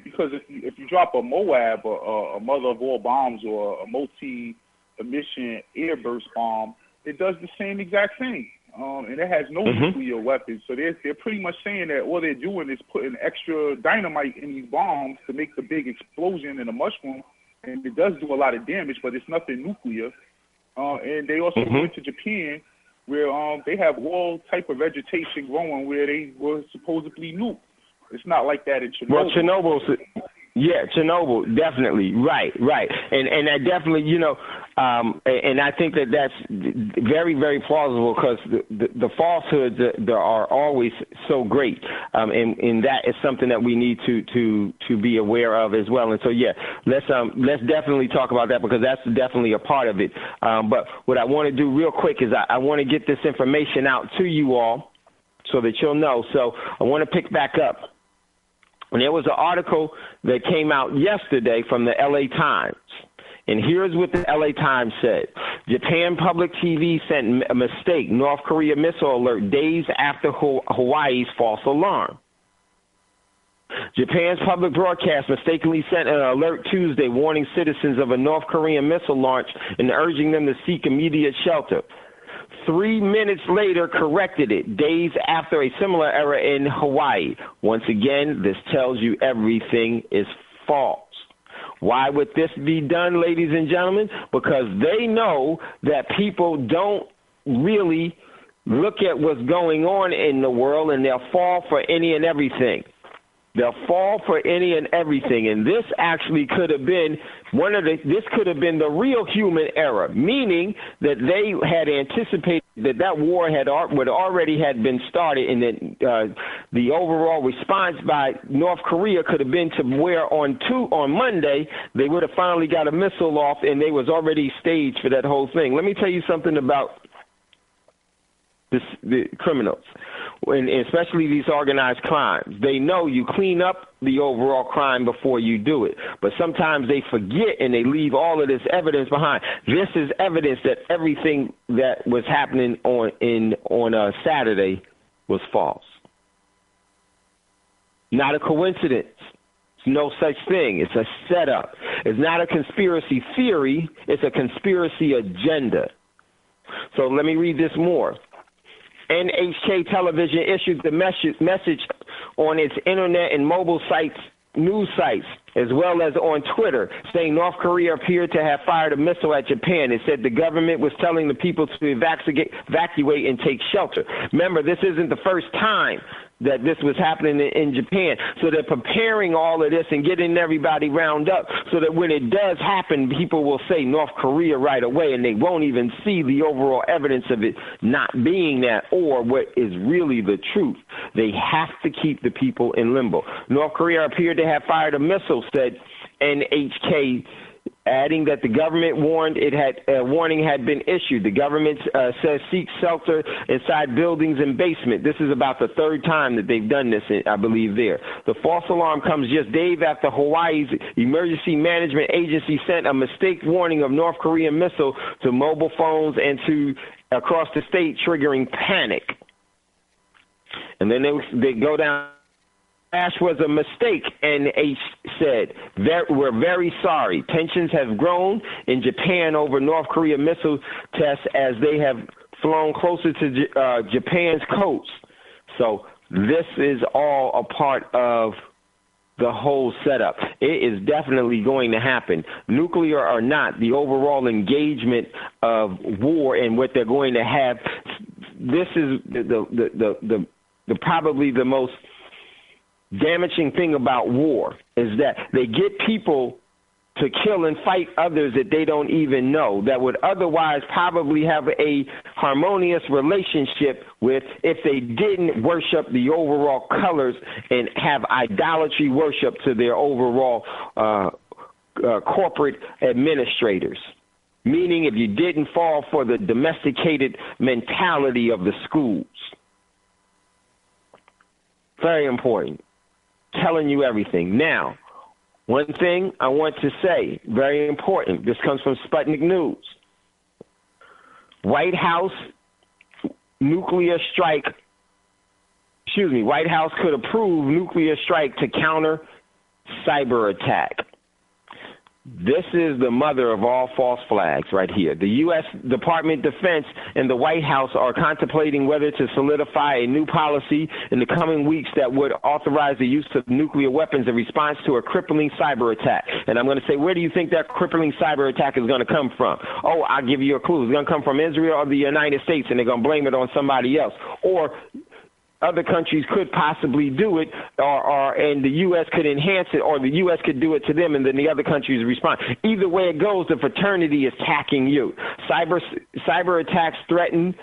because if you drop a MOAB, or a mother of all bombs, or a multi-emission airburst bomb, it does the same exact thing. And it has no nuclear weapons. So they're pretty much saying that all they're doing is putting extra dynamite in these bombs to make the big explosion in a mushroom. And it does do a lot of damage, but it's nothing nuclear. And they also went to Japan, where they have all type of vegetation growing where they were supposedly nuked. It's not like that in Chernobyl. Well, Chernobyl, definitely, right. And that definitely, and I think that's very, very plausible because the falsehoods are always so great, and that is something that we need to be aware of as well. And so, let's definitely talk about that because that's definitely a part of it. But what I want to do real quick is I want to get this information out to you all so that you'll know. So I want to pick back up. And there was an article that came out yesterday from the LA Times. And here's what the LA Times said. Japan Public TV sent a mistake North Korea missile alert days after Hawaii's false alarm. Japan's public broadcast mistakenly sent an alert Tuesday warning citizens of a North Korean missile launch and urging them to seek immediate shelter. 3 minutes later corrected it, days after a similar error in Hawaii. Once again, this tells you everything is false. Why would this be done, ladies and gentlemen? Because they know that people don't really look at what's going on in the world, and they'll fall for any and everything. They'll fall for any and everything, and this actually could have been this could have been the real human error, meaning that they had anticipated that war would already had been started, and that the overall response by North Korea could have been to where on Monday they would have finally got a missile off, and they was already staged for that whole thing. Let me tell you something about the criminals, and especially these organized crimes. They know you clean up the overall crime before you do it, but sometimes they forget and they leave all of this evidence behind. This is evidence that everything that was happening on Saturday was false. Not a coincidence. It's no such thing. It's a setup. It's not a conspiracy theory. It's a conspiracy agenda. So let me read this more. NHK Television issued the message on its internet and mobile sites, news sites, as well as on Twitter, saying North Korea appeared to have fired a missile at Japan. It said the government was telling the people to evacuate and take shelter. Remember, this isn't the first time that this was happening in Japan. So they're preparing all of this and getting everybody round up so that when it does happen, people will say North Korea right away, and they won't even see the overall evidence of it not being that or what is really the truth. They have to keep the people in limbo. North Korea appeared to have fired a missile, said NHK, adding that the government warned warning had been issued. The government says seek shelter inside buildings and basement. This is about the third time that they've done this, I believe, there. The false alarm comes just days after Hawaii's Emergency Management Agency sent a mistake warning of North Korean missile to mobile phones and to across the state, triggering panic. And then they go down. Crash was a mistake, NH said. We're very sorry. Tensions have grown in Japan over North Korea missile tests as they have flown closer to Japan's coast. So this is all a part of the whole setup. It is definitely going to happen. Nuclear or not, the overall engagement of war and what they're going to have, this is the probably the most damaging thing about war is that they get people to kill and fight others that they don't even know, that would otherwise probably have a harmonious relationship with if they didn't worship the overall colors and have idolatry worship to their overall corporate administrators. Meaning if you didn't fall for the domesticated mentality of the schools. Very important. Telling you everything. Now, one thing I want to say, very important. This comes from Sputnik News. White House could approve nuclear strike to counter cyber attack. This is the mother of all false flags right here. The U.S. Department of Defense and the White House are contemplating whether to solidify a new policy in the coming weeks that would authorize the use of nuclear weapons in response to a crippling cyber attack. And I'm going to say, where do you think that crippling cyber attack is going to come from? Oh, I'll give you a clue. It's going to come from Israel or the United States, and they're going to blame it on somebody else. Or other countries could possibly do it, and the U.S. could enhance it, or the U.S. could do it to them, and then the other countries respond. Either way it goes, the fraternity is attacking you. Cyber attacks threaten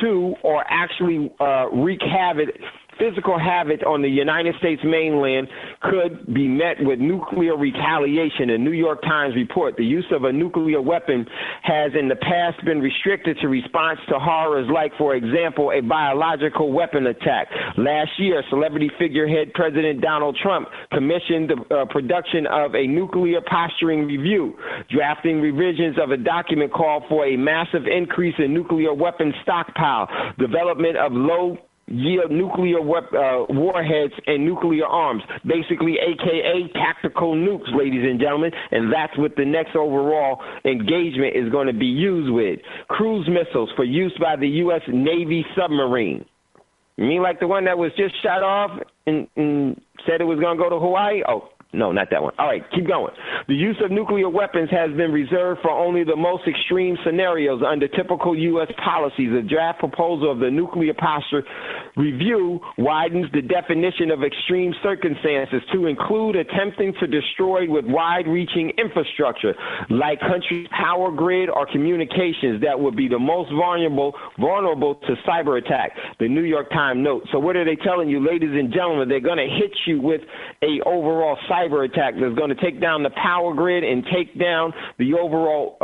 to or actually wreak havoc, physical havoc on the United States mainland could be met with nuclear retaliation. A New York Times report, the use of a nuclear weapon has in the past been restricted to response to horrors like, for example, a biological weapon attack. Last year, celebrity figurehead President Donald Trump commissioned the production of a nuclear posturing review. Drafting revisions of a document called for a massive increase in nuclear weapons stockpile, development of low nuclear warheads and nuclear arms, basically AKA tactical nukes, ladies and gentlemen, and that's what the next overall engagement is going to be used with. Cruise missiles for use by the U.S. Navy submarine. You mean like the one that was just shot off and said it was going to go to Hawaii? Oh, no, not that one. All right, keep going. The use of nuclear weapons has been reserved for only the most extreme scenarios under typical U.S. policies. The draft proposal of the Nuclear Posture Review widens the definition of extreme circumstances to include attempting to destroy with wide-reaching infrastructure like country's power grid or communications that would be the most vulnerable to cyber attack, the New York Times notes. So what are they telling you, ladies and gentlemen? They're going to hit you with a overall cyber attack that's going to take down the power grid and take down the overall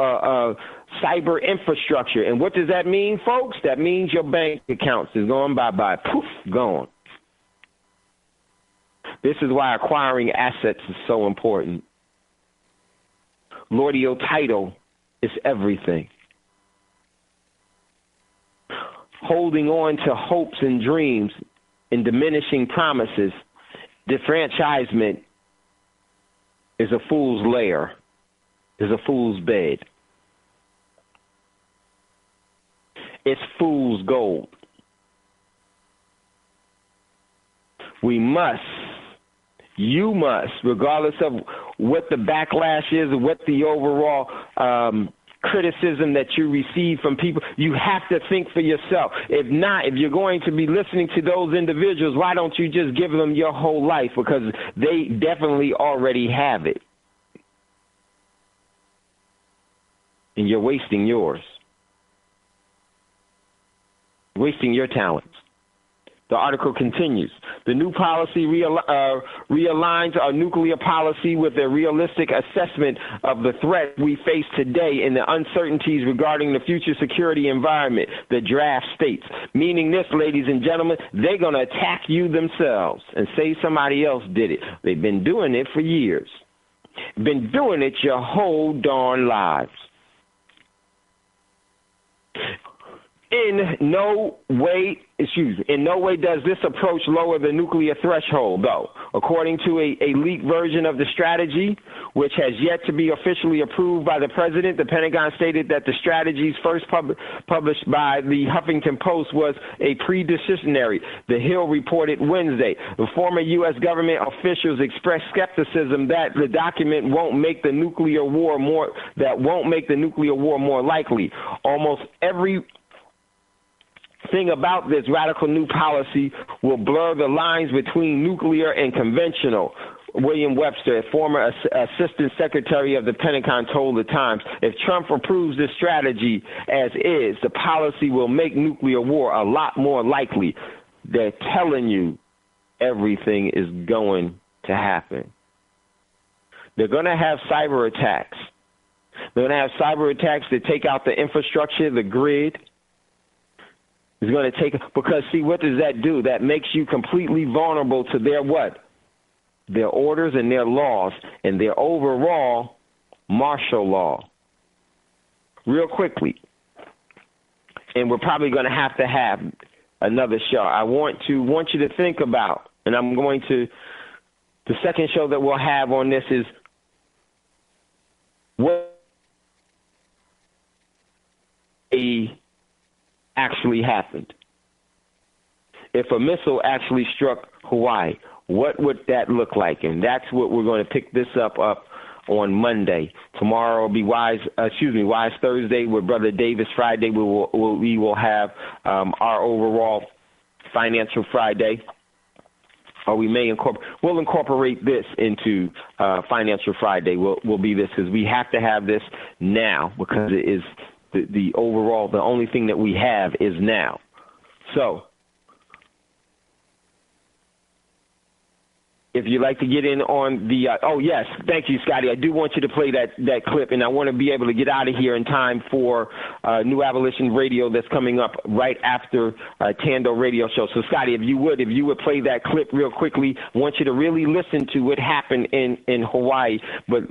cyber infrastructure. And what does that mean, folks? That means your bank accounts is going bye-bye. Poof, gone. This is why acquiring assets is so important. Lordio title is everything. Holding on to hopes and dreams and diminishing promises, disfranchisement is a fool's lair, is a fool's bed. It's fool's gold. We must, you must, regardless of what the backlash is or what the overall criticism that you receive from people, you have to think for yourself. If not, if you're going to be listening to those individuals, why don't you just give them your whole life? Because they definitely already have it. And you're wasting yours. Wasting your talents. The article continues. The new policy realigns our nuclear policy with a realistic assessment of the threat we face today and the uncertainties regarding the future security environment, the draft states. Meaning this, ladies and gentlemen, they're going to attack you themselves and say somebody else did it. They've been doing it for years. Been doing it your whole darn lives. In no way does this approach lower the nuclear threshold, though. According to a leaked version of the strategy, which has yet to be officially approved by the president, the Pentagon stated that the strategies first published by the Huffington Post was a pre-decisionary. The Hill reported Wednesday. The former U.S. government officials expressed skepticism that the document won't make the nuclear war more likely. Almost every thing about this radical new policy will blur the lines between nuclear and conventional. William Webster, a former assistant secretary of the Pentagon, told the Times, if Trump approves this strategy as is, the policy will make nuclear war a lot more likely. They're telling you everything is going to happen. They're going to have cyber attacks. They're going to have cyber attacks that take out the infrastructure, the grid. It's going to take, because see, what does that do? That makes you completely vulnerable to their what? Their orders and their laws and their overall martial law. Real quickly, and we're probably going to have another show. I want you to think about, and I'm going to, the second show that we'll have on this is what actually happened. If a missile actually struck Hawaii, what would that look like? And that's what we're going to pick this up on Monday. Tomorrow will be Wise Thursday with Brother Davis. Friday we will have our overall Financial Friday. Or we'll incorporate this into Financial Friday. Will be this, because we have to have this now, because it is the overall, the only thing that we have is now. So, if you'd like to get in on the, oh yes, thank you, Scotty. I do want you to play that clip, and I want to be able to get out of here in time for New Abolition Radio that's coming up right after Thando Radio Show. So, Scotty, if you would play that clip real quickly. I want you to really listen to what happened in Hawaii, but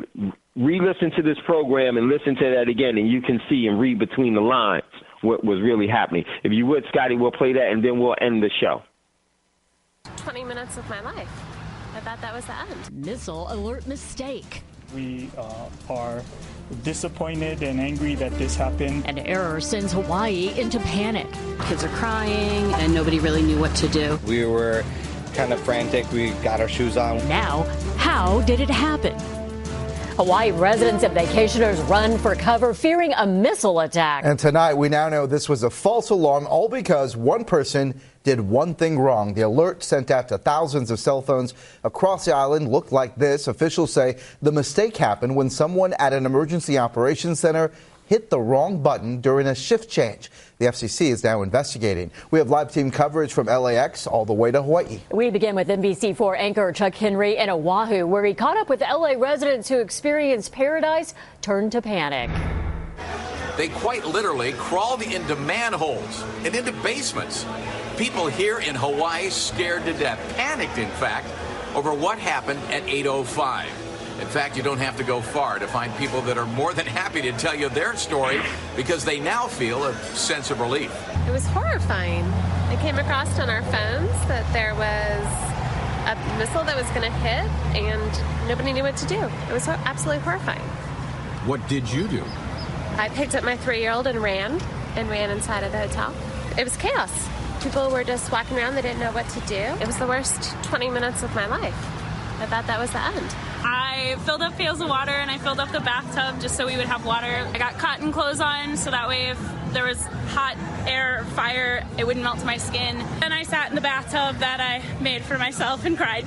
re-listen to this program and listen to that again, and you can see and read between the lines what was really happening. If you would, Scotty, we'll play that, and then we'll end the show. 20 minutes of my life. I thought that was the end. Missile alert mistake. We are disappointed and angry that this happened. An error sends Hawaii into panic. Kids are crying and nobody really knew what to do. We were kind of frantic. We got our shoes on. Now, how did it happen? Hawaii residents and vacationers run for cover, fearing a missile attack. And tonight, we now know this was a false alarm, all because one person did one thing wrong. The alert sent out to thousands of cell phones across the island looked like this. Officials say the mistake happened when someone at an emergency operations center hit the wrong button during a shift change. The FCC is now investigating. We have live team coverage from LAX all the way to Hawaii. We begin with NBC4 anchor Chuck Henry in Oahu, where he caught up with LA residents who experienced paradise turn to panic. They quite literally crawled into manholes and into basements. People here in Hawaii scared to death, panicked in fact, over what happened at 8:05. In fact, you don't have to go far to find people that are more than happy to tell you their story because they now feel a sense of relief. It was horrifying. It came across on our phones that there was a missile that was going to hit and nobody knew what to do. It was absolutely horrifying. What did you do? I picked up my 3-year-old and ran inside of the hotel. It was chaos. People were just walking around. They didn't know what to do. It was the worst 20 minutes of my life. I thought that was the end. I filled up pails of water and I filled up the bathtub just so we would have water. I got cotton clothes on so that way if there was hot air, fire, it wouldn't melt my skin. And I sat in the bathtub that I made for myself and cried.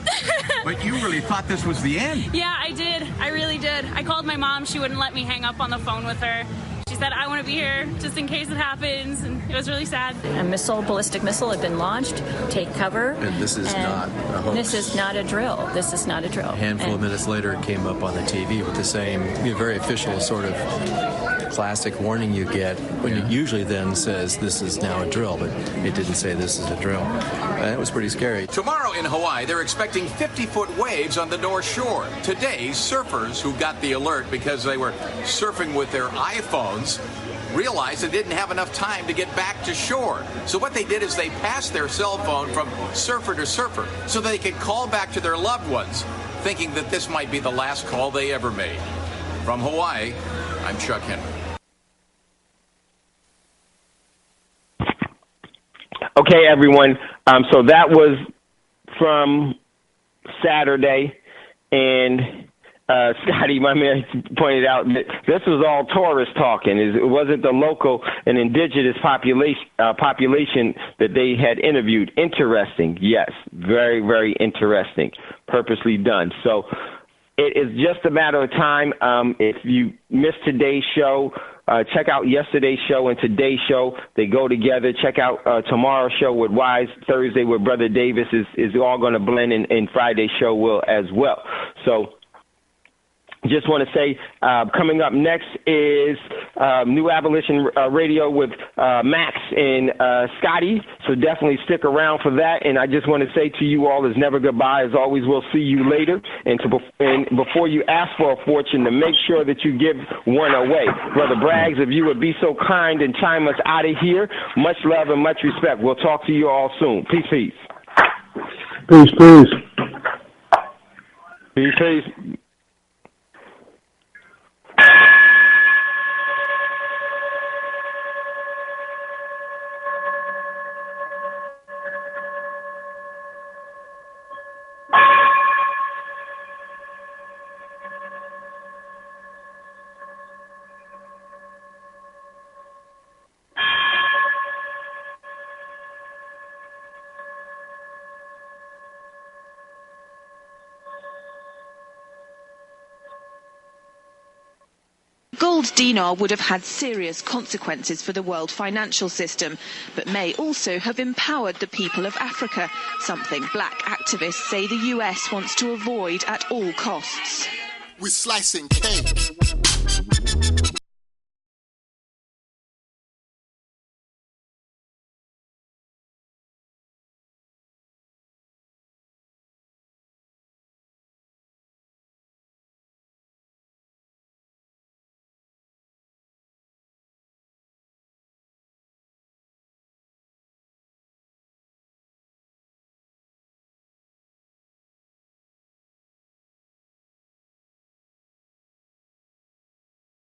But you really thought this was the end. Yeah, I did. I really did. I called my mom. She wouldn't let me hang up on the phone with her. She said, I want to be here just in case it happens, and it was really sad. A ballistic missile had been launched. Take cover. And this is not a hoax. This is not a drill. This is not a drill. A handful of minutes later, it came up on the TV with the same very official sort of classic warning you get when it usually then says this is now a drill, but it didn't say this is a drill. That was pretty scary. Tomorrow in Hawaii, they're expecting 50-foot waves on the North Shore. Today, surfers who got the alert because they were surfing with their iPhones realized they didn't have enough time to get back to shore. So what they did is they passed their cell phone from surfer to surfer so they could call back to their loved ones, thinking that this might be the last call they ever made. From Hawaii, I'm Chuck Henry. Okay, everyone. So that was from Saturday, and Scotty, my man, pointed out that this was all tourists talking. It wasn't the local and indigenous population that they had interviewed. Interesting, yes, very, very interesting. Purposely done. So it is just a matter of time. If you missed today's show, check out yesterday's show and today's show. They go together. Check out tomorrow's show with Wise. Thursday with Brother Davis is all going to blend, and Friday's show will as well. So just want to say, coming up next is New Abolition Radio with Max and Scotty. So definitely stick around for that. And I just want to say to you all, is never goodbye. As always, we'll see you later. And before you ask for a fortune, to make sure that you give one away. Brother Braggs, if you would be so kind and chime us out of here, much love and much respect. We'll talk to you all soon. Peace, peace. Peace, peace. Peace, peace. Gold dinar would have had serious consequences for the world financial system, but may also have empowered the people of Africa, something black activists say the US wants to avoid at all costs. We're slicing cake.